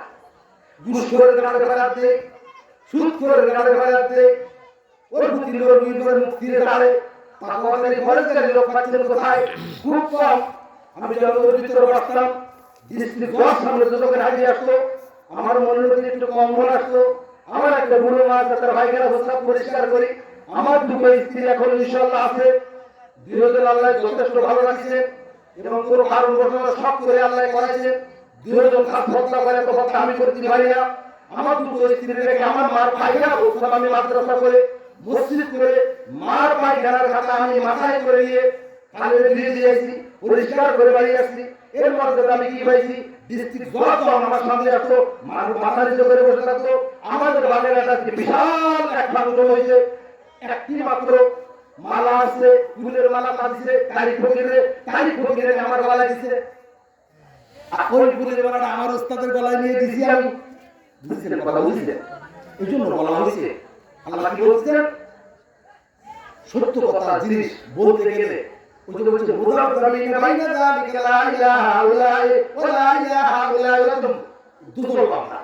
[SPEAKER 2] ঘুষ করে গাড়ি ঘোড়া দে সুদ করে গাড়ি ঘোড়া দে ওর বুদ্ধি লোক নির্ভর মুক্তির দাঁড়ে তাকওয়াদারি ফরজকারী লোক পাচ্ছেন কোথায় খুব কম আমি যখন ভিতরে বসতাম ডিস্ট্রিক্ট জজ সামনে যখন হাজির আসতো আমার মনের মধ্যে একটু কম মনে আসতো আমার একটা বুড়ো মা তার ভাইকেরা সব পরিষ্কার করি আমার দুটো স্ত্রী এখন ইনশাআল্লাহ আছে দুজন আল্লাহ যথেষ্ট ভালো লাগছে এবং কোনো কারণ ঘটনা সব করে আল্লাহ করাইছে দুজন কাজ বদলা করে তো কথা আমি করতে পারি না আমার দুটো স্ত্রী রেখে আমার মার পায়খানা সব আমি মাদ্রাসা করে মসজিদ করে মার পায়খানার খাতা আমি মাথায় করে নিয়ে কালে দিয়ে দিয়েছি পরিষ্কার করে বাড়ি আসছি এর মধ্যে আমি কি পাইছি ডিস্ট্রিক্ট জজ আমার সামনে আসতো মাথা নিচে করে বসে থাকতো আমাদের বাগের একটা বিশাল এক ফাংশন হয়েছে একটি মাত্র মালা আছে ফুলের মালা বাঁধছে তারিখ ফকিরে আমার গলায় দিছে ওই ফুলের মালাটা আমার ওস্তাদের গলায় নিয়ে দিছি আমি বুঝছেন কথা বুঝছেন এই জন্য বলা হয়েছে আল্লাহ কি বলছেন সত্য কথা জিনিস বলতে গেলে ওই যে বলছে মুতাকাবিনা বাইনা যালিকা লা ইলাহা ইল্লাল্লাহ ওয়া লা ইলাহা ইল্লাল্লাহ দুজন বান্দা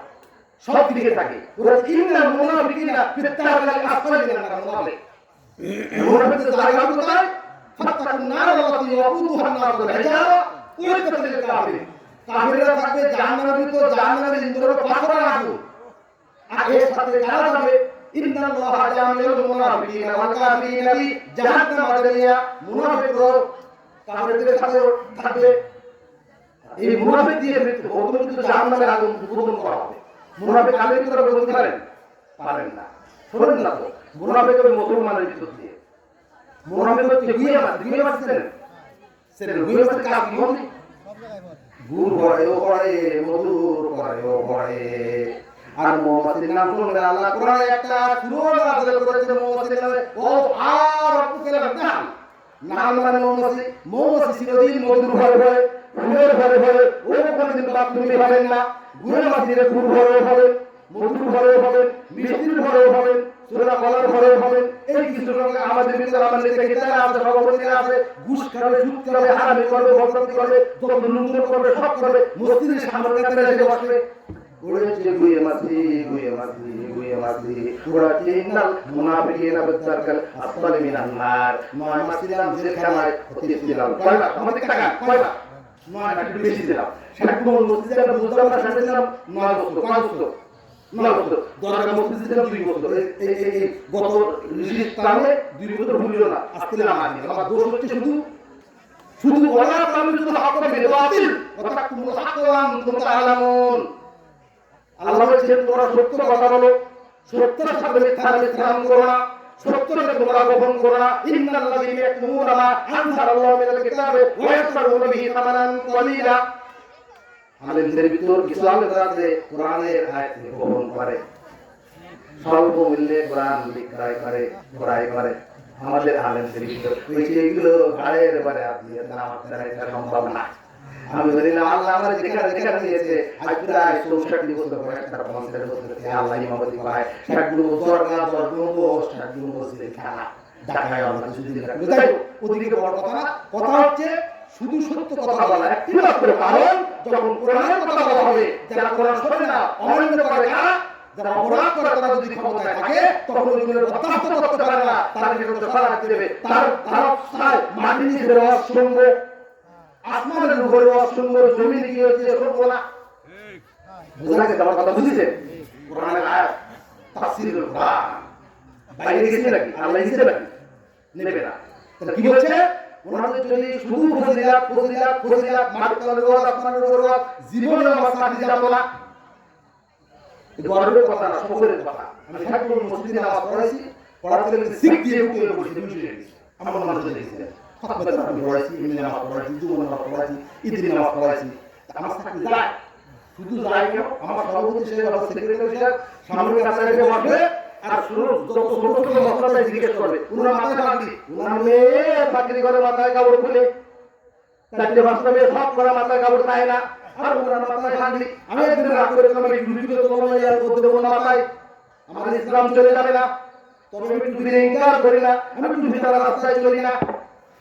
[SPEAKER 2] সব দিকে থাকে ওরা ইন্নাল মুনাফিকিনা ফিত্তারিল আসফালি মিনাল মুনাফিক মুনাফিকদের জায়গা কোথায় ফাত্তাকুন নার আল্লাতী ওয়াকুদুহা আন-নাস ওয়াল হিজারা উইদ্দাত লিল কাফিরিন কাফিররা থাকবে জাহান্নামের ভিতর জাহান্নামের ইন্ধনে পাথর আগুন আর এর সাথে কারা যাবে ইন্নাল্লাহা জামিউল মুনাফিকিনা ওয়াল কাফিরিনা ফি জাহান্নাম আদালিয়া মুনাফিকরা কাফিরদের সাথে থাকবে এই মুনাফিক দিয়ে ওদের কিন্তু জাহান্নামের আগুন পূরণ করা হবে মুনাফিক আলের ভিতরে বলতে পারেন না শোনেন না তো মুনাফিক হবে মুসলমানের ভিতর দিয়ে মুনাফিক হচ্ছে গুয়ে মারছেন সেটা গুয়ে মারছে কাজ কি হবে গুড় ভরে মধুর ভরে আর মৌমাছির নাম শুনলে আল্লাহ কোরআনে একটা সুরও নাযিল করেছেন মৌমাছির নামে ও আর রব্বুল নাম নাম মানে মৌমাছি চিরদিন মধুর ভরে ফুলের ভরে ও কোনদিন বাপ তুমি পাবেন না গুড় মাছির গুড় ভরে মধুর ভরে মিষ্টির ভরে সুরা কলার ভরে এই কিছু সঙ্গে আমাদের ভিতরে আমাদের কিতাবে আছে সভাপতি আছে ঘুষ খাবে সুদ খাবে হারামি করবে বদনামি করবে যত লুণ্ঠন করবে সব করবে মসজিদের সামনে কাছে এসে বসবে ওরেছে গুয়ে মাছি ওরা চিন্নাল মুনাফিকিনা বিদারকাল আসফালি মিনান নার নয় মাছি দিলাম জেলখানায় হতে দিলাম কয়টা আমাদের টাকা কয়টা নয় একটু বেশি দিলাম সাকু মসজিদে বুঝলাম না সাথে দিলাম 9 বছর 5 বছর 9 বছর দরকার মসজিদে দিলাম 2 বছর এই গত রিজিস্ট টাইমে 2 বছর ভুলিল না আজকে দিলাম আমার দোষ হচ্ছে শুধু ওলা কামে শুধু হক হবে বাতিল কথা কুমুল হাক্কান কুনতা আলামুন আল্লাহ বলেছেন তোমরা সত্য কথা বলো সত্যের সাথে মিথ্যা করো না সত্যকে তোমরা গোপন করো না ইন্নাল্লাযীনা ইয়াকতুমুনা মা আনজালাল্লাহু মিনাল কিতাবি ওয়া ইয়াশতারুনা বিহি সামানান কলিলা আলেমদের ভিতর কিছু আলেমরা আছে কোরআনের আয়াত গোপন করে স্বল্প মূল্যে কোরআন বিক্রয় করে আমাদের আলেমদের ভিতর ওই যেগুলো গায়ের বারে আপনি আমার দ্বারা এটা সম্ভব না আমি বলিলাম আল্লাহ আমার যেখানে দিয়েছে আজ প্রায় 64 বছর পরে একটা 50 বছর থেকে আল্লাহ ইমামতি করায় সেগুলো দরগুলো মসজিদে খানা ঢাকায় আল্লাহ কিছু দিন রাখবে তাই ওদিকে বড় কথা হচ্ছে শুধু সত্য কথা বলা একটি মাত্র কারণ যখন কোরআনের কথা বলা হবে যারা কোরআন শোনে না অমান্য করে কারা যারা অপরাধ করে তারা যদি ক্ষমতায় থাকে তখন ওইগুলো বরদাস্ত করতে পারে না, তার বিরুদ্ধে সারা রাখতে দেবে। তার অবস্থায় মাটির নিচে রস শুনবো, আসমানের উপরে রস শুনবো, জমিনে গিয়ে হচ্ছে শুনবো না। বুঝা গেছে আমার কথা? বুঝেছে? কোরআনের আয়াত, তাফসীরুল কোরআন বাইরে গেছে নাকি? আল্লাহ দিয়েছে নাকি? নেবে না। তাহলে কি বলছে? ওনাদের যদি শুধু ফজিলাত ফজিলাত ফজিলাত, মাটির তলে রস, আসমানের উপরে রস, জীবনে আমার চাকরি যাব না। গর্বের কথা না, সকলের কথা। আমি ঠাকুর মসজিদে নামাজ পড়াইছি, পড়াতে গেলে সিট দিয়ে ঢুকে বসে বসে গেছি। আমার মানুষ দেখছিলেন ফাতমা আমি পড়াইছি, এমনি নামাজ পড়াইছি, জুমার নামাজ পড়াইছি, ঈদের নামাজ পড়াইছি। আমার চাকরি যায়, শুধু যায় কেন? আমার সভাপতি সাহেব, আমার সেক্রেটারি সাহেব সামনে কাছে রেখে বসবে আর শুনো যত ছোট ছোট মশলাটাই জিজ্ঞেস করবে। উনার মাথায় পাগড়ি, উনার মেয়ে চাকরি করে মাথায় কাপড় খুলে, চারটে পাঁচটা মেয়ে সব করে মাথায় কাপড় পায় না, আর ওনার মাথায় পাগড়ি। আমি একদিন রাগ করে আমি টুপি তো তোমার আর করতে দেবো না মাথায়, আমার ইসলাম চলে যাবে না। তবে আমি টুপির ইনকার করি না, আমি টুপি ছাড়া রাস্তায় চলি না।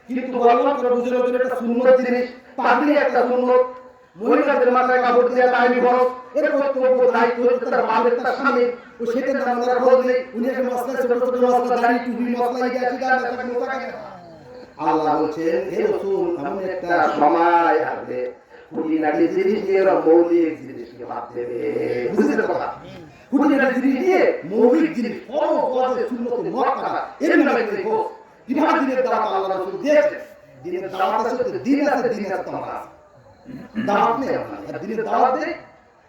[SPEAKER 2] কিন্তু বললাম বুঝলে একটা সুন্নত জিনিস, পাগড়ি একটা সুন্নত। মহিলাদের মাথায় কাপড় দিয়ে টাইমি খরচ, এর কর্তব্য দায়িত্ব হচ্ছে তার বাপের, তার স্বামীর। ও সেটার নাম আমরা খোঁজ নেই। উনি একটা মশলা, ছোট ছোট মশলা, দাঁড়ি টুপি মশলা গিয়ে আছে, আল্লাহ বলছেন হে রাসূল এমন একটা সময় আসবে খুঁটিনাটি জিনিস নিয়ে ওরা মৌলিক জিনিসকে বাদ দেবে। বুঝতে কথা? খুঁটিনাটি জিনিস নিয়ে মৌলিক জিনিস ফরজ ওয়াজিব সুন্নত মুআক্কাদা এর নামে দেখো কিভাবে দিনের দাওয়াত আল্লাহ রাসূল দিয়েছে। দিনের দাওয়াত আছে, দিন আছে, দিন আছে তোমার দাওয়াত নেই। আর দিনের দাওয়াত দেয়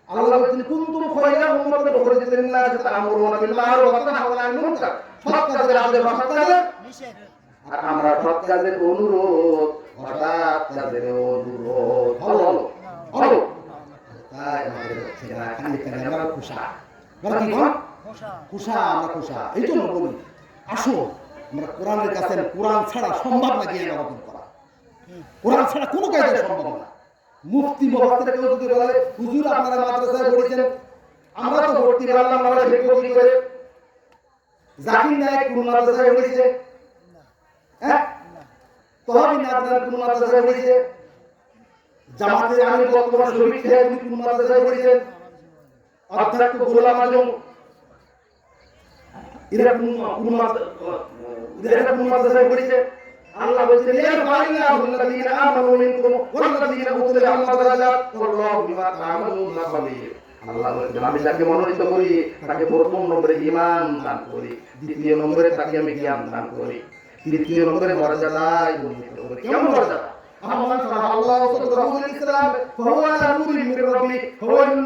[SPEAKER 2] আল্লাহ বলেন কুনতুম খায়রা উম্মাতিন উখরিজাত লিন-নাস তা'মুরুনা বিল মা'রুফ ওয়া তানহাউনা আনিল মুনকার। সৎ কাজের আদেশ, অসৎ কাজের নিষেধ। আর আমরা সৎ কাজের অনুরোধ, অসৎ কাজের অনুরোধ। হলো হলো তাই আমাদের ছেলেরা খালি খালি আমরা খুশা, আমরা কি কম খুশা, আমরা খুশা। এই জন্য বলি আসো আমরা কোরআনের কাছে, কোরআন ছাড়া সম্ভব না জ্ঞান অর্জন করা। কোরআন ছাড়া কোনো কাজে সম্ভব না। মুফতি মুফাসসির কেউ যদি বলে হুজুর আপনারা মাদ্রাসায় পড়েছেন, আমরা তো ভর্তি পারলাম আমরা শিখবো কি করে? জাকির নায়েক কোন মাদ্রাসায় পড়েছে? হ্যাঁ, তহবিল নাজরাত কোন মাদ্রাসায় পড়েছে? জামাতের আমির বর্তমান শফিক সাহেব কোন মাদ্রাসায় পড়েছেন? অধ্যক্ষ গোলাম আজম এরা কোন মাদ্রাসায় পড়েছে? আল্লাহ বলেছেন ইয়ারফা'িল্লাহু আল্লাযীনা আমানু মিনকুম ওয়াল্লাযীনা উতুল ইলমা দারাজাত ওয়াল্লাহু বিমা তা'মালুনা খাবীর। আল্লাহ বলেছেন আমি যাকে মনোনীত করি তাকে প্রথম নম্বরে ঈমান দান করি, দ্বিতীয় নম্বরে তাকে আমি জ্ঞান দান করি, তৃতীয় নম্বরে মর্যাদায় উন্নীত করি। কেমন মর্যাদা? আম্মান শারাহ আল্লাহু সাদরাহু লিল ইসলাম ফাহুয়া আলা নূরিন মির রাব্বিহি ফাহুয়া মিন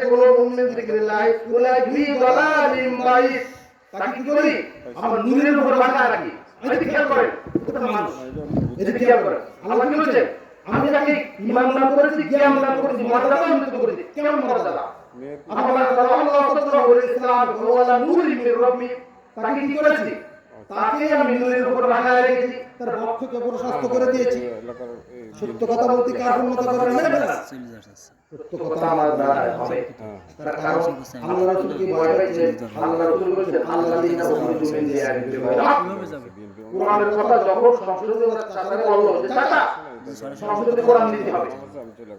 [SPEAKER 2] কুলুবিহিম মিন যিকরিল্লাহ উলাইকা ফি দালালিম বাঈদ। তাকে কি করি? আমরা নূরের উপর বাঁধা রাখি। এদিকে খেয়াল করেন, এটা মানুষ, এদিকে খেয়াল করেন। আল্লাহ কি বলছেন? আমি যাকে ঈমান দান করেছি, জ্ঞান দান করেছি, মর্যাদা উন্নীত করেছি। কেমন মর্যাদা? আম্মান শারাহ আল্লাহু সাদরাহু লিল ইসলাম ফাহুয়া আলা নূরিন মির রাব্বিহি। তাকে কি করেছি? তাকে আমি নূরের উপর বাঁধা রেখেছি, তার বক্ষকে প্রশস্ত করে দিয়েছি। সত্য কথা বলতে কার সম্মত করে মেরে ফেলা? সত্য কথা আমার দ্বারা হবে। তার কারণ আল্লাহ রাসূল কি ভয় পেয়েছেন? আল্লাহ রাসূল বলেছেন আল্লাযীনা উখরিজু মিন দিয়ারিহিম কোরআনের কথা যখন সংশোধন চাচা বলল যে চাচা সংশোধন কোরআন দিতে হবে,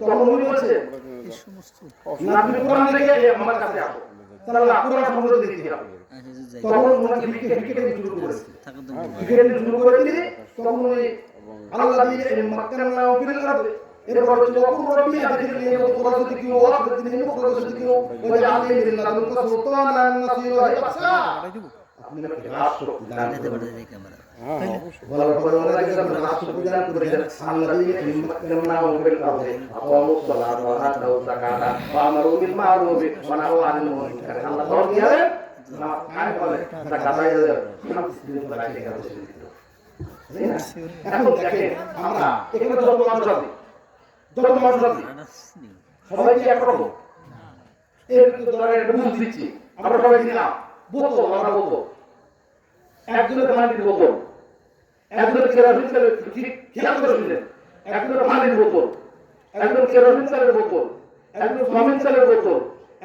[SPEAKER 2] তখন উনি বলেছেন না তুমি কোরআন রেখে আমার কাছে আসো, তাহলে কোরআন সংশোধন দিতে হবে। তখন উনি ক্রিকেট শুরু করেছে, ক্রিকেট শুরু করে দিলে তখন উনি আল্লাযীনা মাক্কানাহু ফিল আরদি এরপর যখন রব্বি আদখিলনি মুখরাজাতিকি ওয়া আখরাজনি মুখরাজাতিকি ওয়া জাআলনি মিন লাদুনকা সুলতানান নাসীরা। আপনি আমাকে রাষ্ট্রপতি দান করুন। বলার পরে ওনারা যখন রাষ্ট্রপতি দান করেছেন আল্লাযীনা মাক্কানাহু ফিল আরদি আকামুস সালাতা ওয়া আতাউ যাকাতা ওয়া আমারু বিল মা'রুফ ওয়া নাহাউ আনিল মুনকার। আল্লাহ দর দিয়ে না আয় বলে যাকাত আয় এখন দেখেন আমরা এখানে যত মানুষ আছে সবাই কি একরকম? এর ধরে একটা বুঝ দিচ্ছি, আমরা সবাই দিলাম বোতল, আমরা বোতল, একজনের পানির বোতল, একজনের কেরোসিন তেলের, ঠিক খেয়াল করে শুনলেন, একজনের পানির বোতল, একজন কেরোসিন তেলের বোতল, একজন সয়াবিন তেলের বোতল,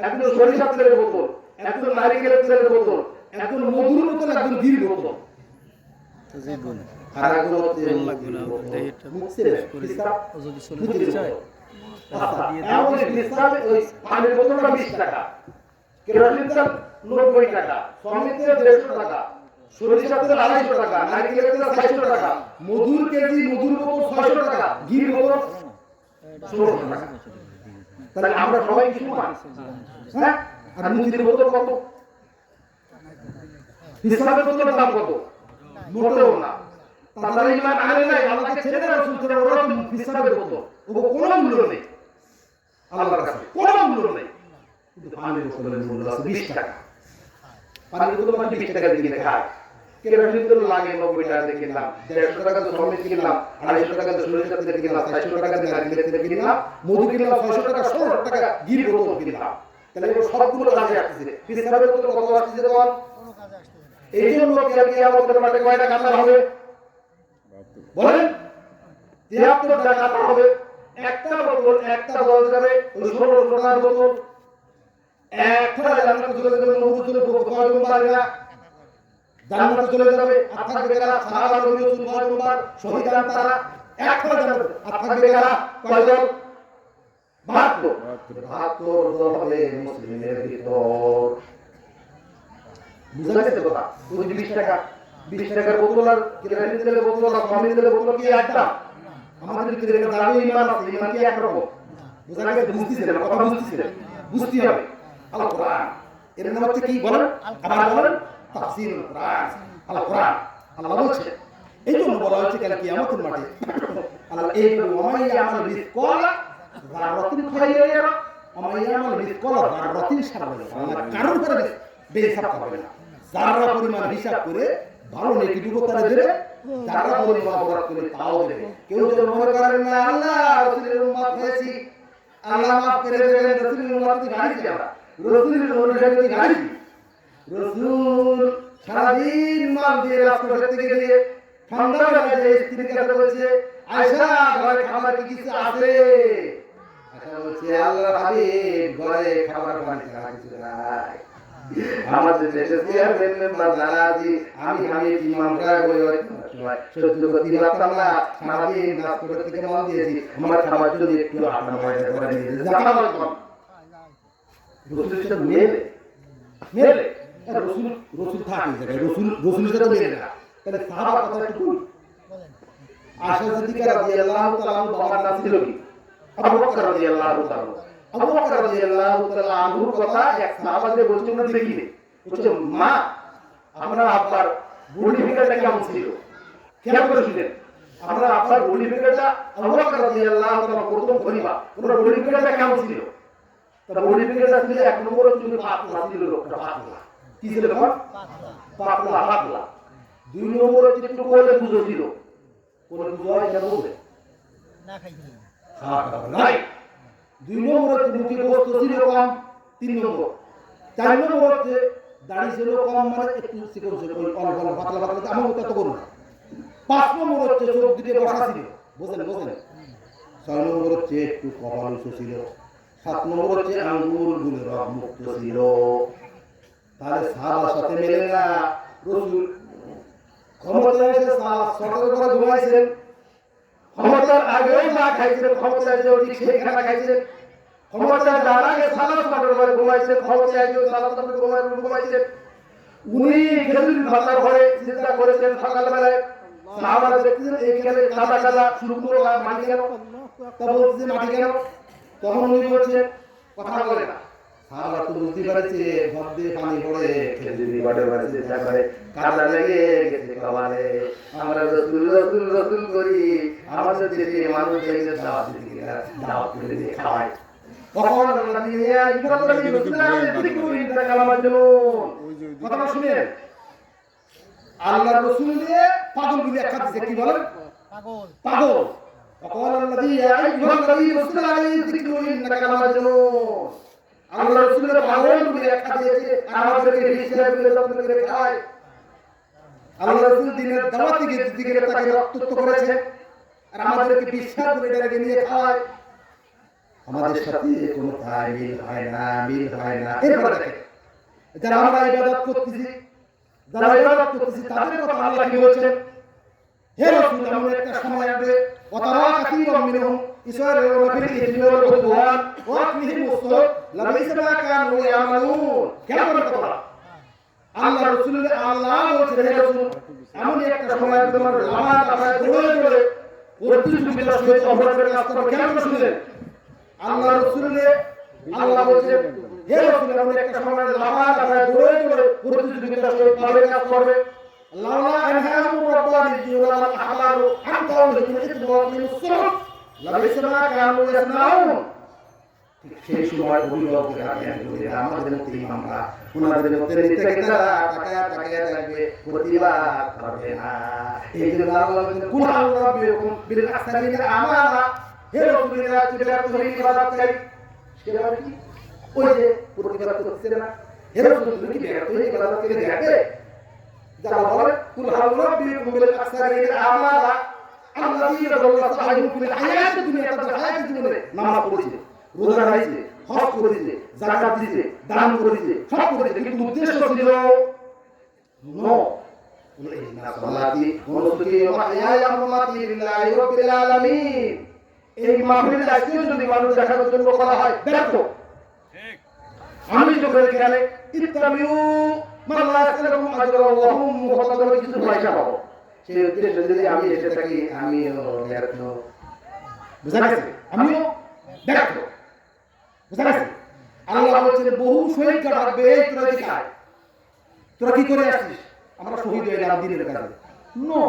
[SPEAKER 2] একজন সরিষার তেলের বোতল, একজন নারিকেলের তেলের বোতল, একজন মধুর বোতল, একজন ঘির বোতল। আর একজন হচ্ছে যদি চলে চায় পানির বোতলটা 20 টাকা, কেরোসিন তেল 90 টাকা, সমিত তেল 150 টাকা, সরিষার তেল 250 টাকা, নারকেলের তেল 400 টাকা, মধুর কেজি মধুর বোতল 600 টাকা, ঘির বোতল 1600 টাকা। তাহলে আমরা সবাই কি সমান? হ্যাঁ? আর মুদির বোতল কত? হিসাবের বোতলের দাম কত? মোটেও না। তারা ইমান আনে নাই, আল্লাহকে ছেড়ে দেয়, রাসূল ছেড়ে, ওরা তো হিসাবের বোতল, ওর কোনো মূল্য নেই আল্লাহর কাছে, কোনো মূল্য নেই। কিন্তু পানির বোতলের মূল্য আছে 20 টাকা। পানির বোতল মানে 20 টাকা দিয়ে কিনে খায়। কেরোসিন তেল লাগে 90 টাকা দিয়ে কিনলাম, 150 টাকা তো সমিত কিনলাম, 250 টাকা তো সরিষার তেল কিনলাম, 400 টাকা দিয়ে নারকেলের তেল কিনলাম, মধু কিনলাম 600 টাকা, 1600 টাকা ঘির বোতল কিনলাম। তাহলে এগুলো সবগুলো কাজে আসছে। হিসাবের বোতল কত আসছে বল? এই জন্য কিয়ামতের মাঠে কয়টা কাতার হবে বলেন? 73টা কাতার হবে। একটা বোতল, একটা দল যাবে ওই 1600 টাকার বোতল, একটা জান্নাতে চলে যাবে, নবুয়ত চলে পয়গম্বররা জান্নাতে চলে যাবে। আর থাকবে কারা? সাহাবা, নবী, রাসূল, পয়গম্বর, শহীদান, তারা একটা জান্নাতে। আর থাকবে কারা? কয়জন? 72 দল হবে মুসলিমের ভিতর। বুঝা গেছে কথা? ওই 20 টাকার বোতল আর কেরোসিন তেলের বোতল আর সমিত তেলের বোতল কি একটা? আমাদের ভিতরে দাবি ঈমান আছে, ঈমান কি একরকম? বুঝা গেছে? বুঝতেছিলেন কথা? বুঝতেছিলেন? বুঝতে হবে। আল কোরআন এর নাম হচ্ছে কি বলেন? আবার বলেন তাফসীরুল কোরআন। আল কোরআন আল্লাহ বলছে, এই জন্য বলা হচ্ছে কাল কিয়ামতের মাঠে আল্লাহ এই ওয়ামাই ইয়ামাল মিসকালা যারাতিন খায়রান ইয়ারা, ওয়ামাই ইয়ামাল মিসকালা যারাতিন শাররান ইয়ারা। আল্লাহ কারণ করে বেহিসাব করবে না, যারা পরিমাণ হিসাব করে ভালো নেকি দিব তারা দেবে, যারা পরিমাণ অপরাধ করে তাও দেবে। কেউ যেন মনে করেন না আল্লাহ রাসূলের উম্মত হয়েছি, আল্লাহ মাফ করে দেবেন, রাসূলের উম্মত গাড়ি আমরা, রাসূলের অনুসারী গাড়ি। রাসূল সারাদিন মাল দিয়ে রাস্তা থেকে দিয়ে ঠান্ডা বেলায় স্ত্রীর কাছে বলছে, আয়েশা ঘরে খাবার কি কিছু আছে? আয়েশা বলছে, আল্লাহর হাবিব ঘরে খাবার পানি ছাড়া কিছু নাই। আমাদের দেশে চেয়ারম্যান মেম্বার যারা আছি, আমি ইমাম সাহেব ওই সময় সহ্য করতে পারতাম না, সারাদিন কাজ করে থেকে মাল দিয়েছি, আমার খাবার যদি একটু আটা ময়দা করে দিয়েছে জানা লাগতাম। রসুলের সাথে মেলে রসুল থাকে জায়গায়, রসুলের সাথে মেলে না, তাহলে সাহাবার কথা একটু বলি। আয়েশা সিদ্দিকা রাদিয়াল্লাহু তাআলা বাবার নাম ছিল কি? আবু বকর রাদিয়াল্লাহু তাআলা। আবু বকর রাদিয়াল্লাহু তাআলা আনহুর কথা এক সাহাবাকে বলছেন না দেখিয়ে, বলছে মা আপনার আব্বার বডি ফিগারটা কেমন ছিল? খেয়াল করেছিলেন? আপনার আব্বার বডি ফিগারটা, আবু বকর রাদিয়াল্লাহু তাআলা প্রথম খলিফা, ওনার বডি ফিগারটা কেমন ছিল? তার বডি ফিগারটা ছিল এক নম্বরে ছিল পাতলা, ছিল লোকটা পাতলা। কি ছিল তখন? পাতলা। 2 নম্বরে ছিল একটু কোলে বুঝো ছিল, কোলে বুঝো হয় এটা বলবে না, খাইছিল নাই। 2 নম্বরে মুখে গোস্ত ছিল কম, 3 নম্বর। 4 নম্বর হচ্ছে দাড়ি ছিল কম, মানে একটু চিকন ছিল, ওই অল্প পাতলা আমার মতো এত করুন না। 5 নম্বর হচ্ছে চোখ দিকে বসা ছিল, বুঝলেন? 6 নম্বর হচ্ছে একটু কপাল উঁচু ছিল, 7 নম্বর হচ্ছে আঙ্গুলগুলো রগ মুক্ত ছিল। তাহলে সাহাবার সাথে মেলে না। রাসূল ক্ষমতায় এসে সকাল করে ঘুমাইছেন, ক্ষমতার আগেও যা খাইছেন, ক্ষমতায় যে ঠিক সেই খানা খাইছেন, ক্ষমতায় যার আগে সালাত পাঠের ঘরে ঘুমাইছেন, ক্ষমতায় যে সালাত পাঠের ঘুমাইছেন। উনি খেজুর ভাতার ঘরে চিন্তা করেছেন সকালবেলায়, সাহাবারা দেখছেন এইখানে কাদা শুকনো মাটি কেন, তা বলছে মাটি কেন, তখন উনি বলছেন কথা বলে না। সাহাবারা তো বুঝতে পারছে ঘর দিয়ে পানি পড়ে, খেজুর ভাতের ঘরে চিন্তা করে কাদা লেগে গেছে কপালে, আমরা রসুল করি, আমাদের দেশে মানুষ দাওয়াত করে দিয়ে খাওয়ায়। কথাটা শুনেন, আল্লাহ রসুল দিয়ে পাগল গুলি এক দিচ্ছে, কি বলেন? পাগল। আল্লাহ রসুলের পাগল গুলি এক দিয়েছে, আমাদেরকে খায়। আল্লাহ রসুল দিনের দাওয়াতি দিকে তাকে রক্তাক্ত করেছে, আর আমাদেরকে বিশ্বাস করে এটাকে নিয়ে খায়। আমাদের সাথে কোনো মিল হয় না। এরপরে দেখেন, যারা আমরা ইবাদত করতেছি তাদের কথা আল্লাহ কি বলছেন? হে রাসূল, এমন একটা সময় আসবে ওয়াতারা কাসীরাম মিনহুম إسرائيل وفي الإثم والعدوان وأكلهم السحت لبئس ما كانوا يعملون كم مرتبة আল্লাহ রাসূল আল্লাহ বলছেন হে রাসূল এমন একটা সময় তোমার লামাত আপনার দৌড়ে দৌড়ে প্রতিযোগিতার সহিত অপরাধের কাজ করে কেন শুনলেন আল্লাহ রাসূলের আল্লাহ বলছেন হে রাসূল এমন একটা সময় লামাত আপনার দৌড়ে দৌড়ে প্রতিযোগিতার সহিত অপরাধের কাজ করবে লাউলা আনহামু রাব্বানিয়্যুনা ওয়াল আহবারু আন কাউলিহিম ইতবাউমিন সুরুত লাবিসা মা কানু ইয়াসনাউন সেই সময় অভিভাবকেরা আমাদের মধ্যে ইমামরা ওনাদের মধ্যে নেতাকেরা তাকায়া দেখবে প্রতিবাদ করবে না এই জন্য আল্লাহ বলেন কুল আউরাবিকুম বিল আহসানিনা আমালা হে রাসূলুল্লাহ তুমি ইবাদতকারী সেটা কি ওই যে প্রতিবাদ করছে না হে রাসূল তুমি কি ইবাদতকারী দেখবে যারা বলে কুল আউরাবিকুম বিল আহসানিনা আমালা আল্লাযীনা দাল্লাহু আলাইহিম ফিল হায়াতিদ দুনিয়া তাদের হায়াতিদ দুনিয়া নামাজ পড়েছে রোজা রাখছে হজ করেছে যাকাত দিয়েছে দান করেছে সব করেছে কিন্তু উদ্দেশ্য ছিল নো ইন্না সালাতি ওয়া নুসুকি ওয়া মাহইয়ায়া ওয়া মামাতি লিল্লাহি রাব্বিল আলামিন এই মাহফিল আজকে যদি মানুষ দেখানোর জন্য করা হয় ব্যর্থ ঠিক আমি যখন এখানে ইত্তাবিউ মান লা ইয়াসআলুকুম আজরা ওয়া হুম মুতাদাররুন কিছু পয়সা পাবো সেই উদ্দেশ্যে যদি আমি এসে থাকি আমিও ব্যর্থ বুঝা গেছে আমিও ব্যর্থ বুঝা গেছে আল্লাহ বলছেন বহু শহীদ কাটাবে এই তোরা দেখায় তোরা কি করে আসছিস আমরা শহীদ হয়ে গেলাম দিনের কাজে নো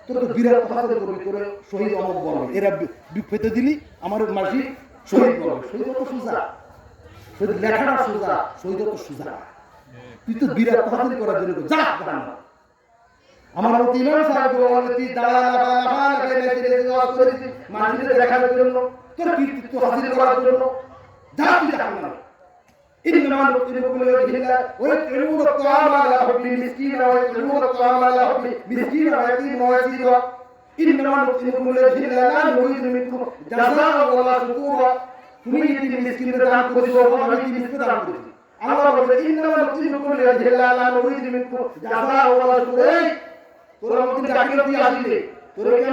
[SPEAKER 2] তোরা তো বিরাট কথা করবি তোরা শহীদ অমক বলবে এরা বিপেতে দিলি আমার মাসি শহীদ বলবে শহীদ তো সুজা শহীদ লেখাটা সুজা শহীদ তো সুজা তুই তো বিরাট কথা করার জন্য যা আমার মত ইমাম সাহেব বলে তুই দাঁড়া না করে মেসেজ দেওয়া করেছিস মানুষদের দেখানোর জন্য তোর কীর্তিত্ব হাসিল করার জন্য যা তুই দেখান না إنما نطعمكم لوجه الله ويطعمون الطعام على حبه مسكينا ويطعمون الطعام على حبه مسكينا ويتيما ويسيرا إنما نطعمكم لوجه الله لا نريد منكم جزاء ولا شكورا তুমি যদি মিসকিনদের দান করেছো আমি যদি মিসকিনদের দান করেছি আল্লাহ বলে ইন্নামা নুতিমুকুম লিওয়াজহিল্লাহ লা নুরিদু মিনকুম জাযাআ ওয়া লা শুকুরা তোরা মুমিন ডাকিলে তুই আসিবে তোরা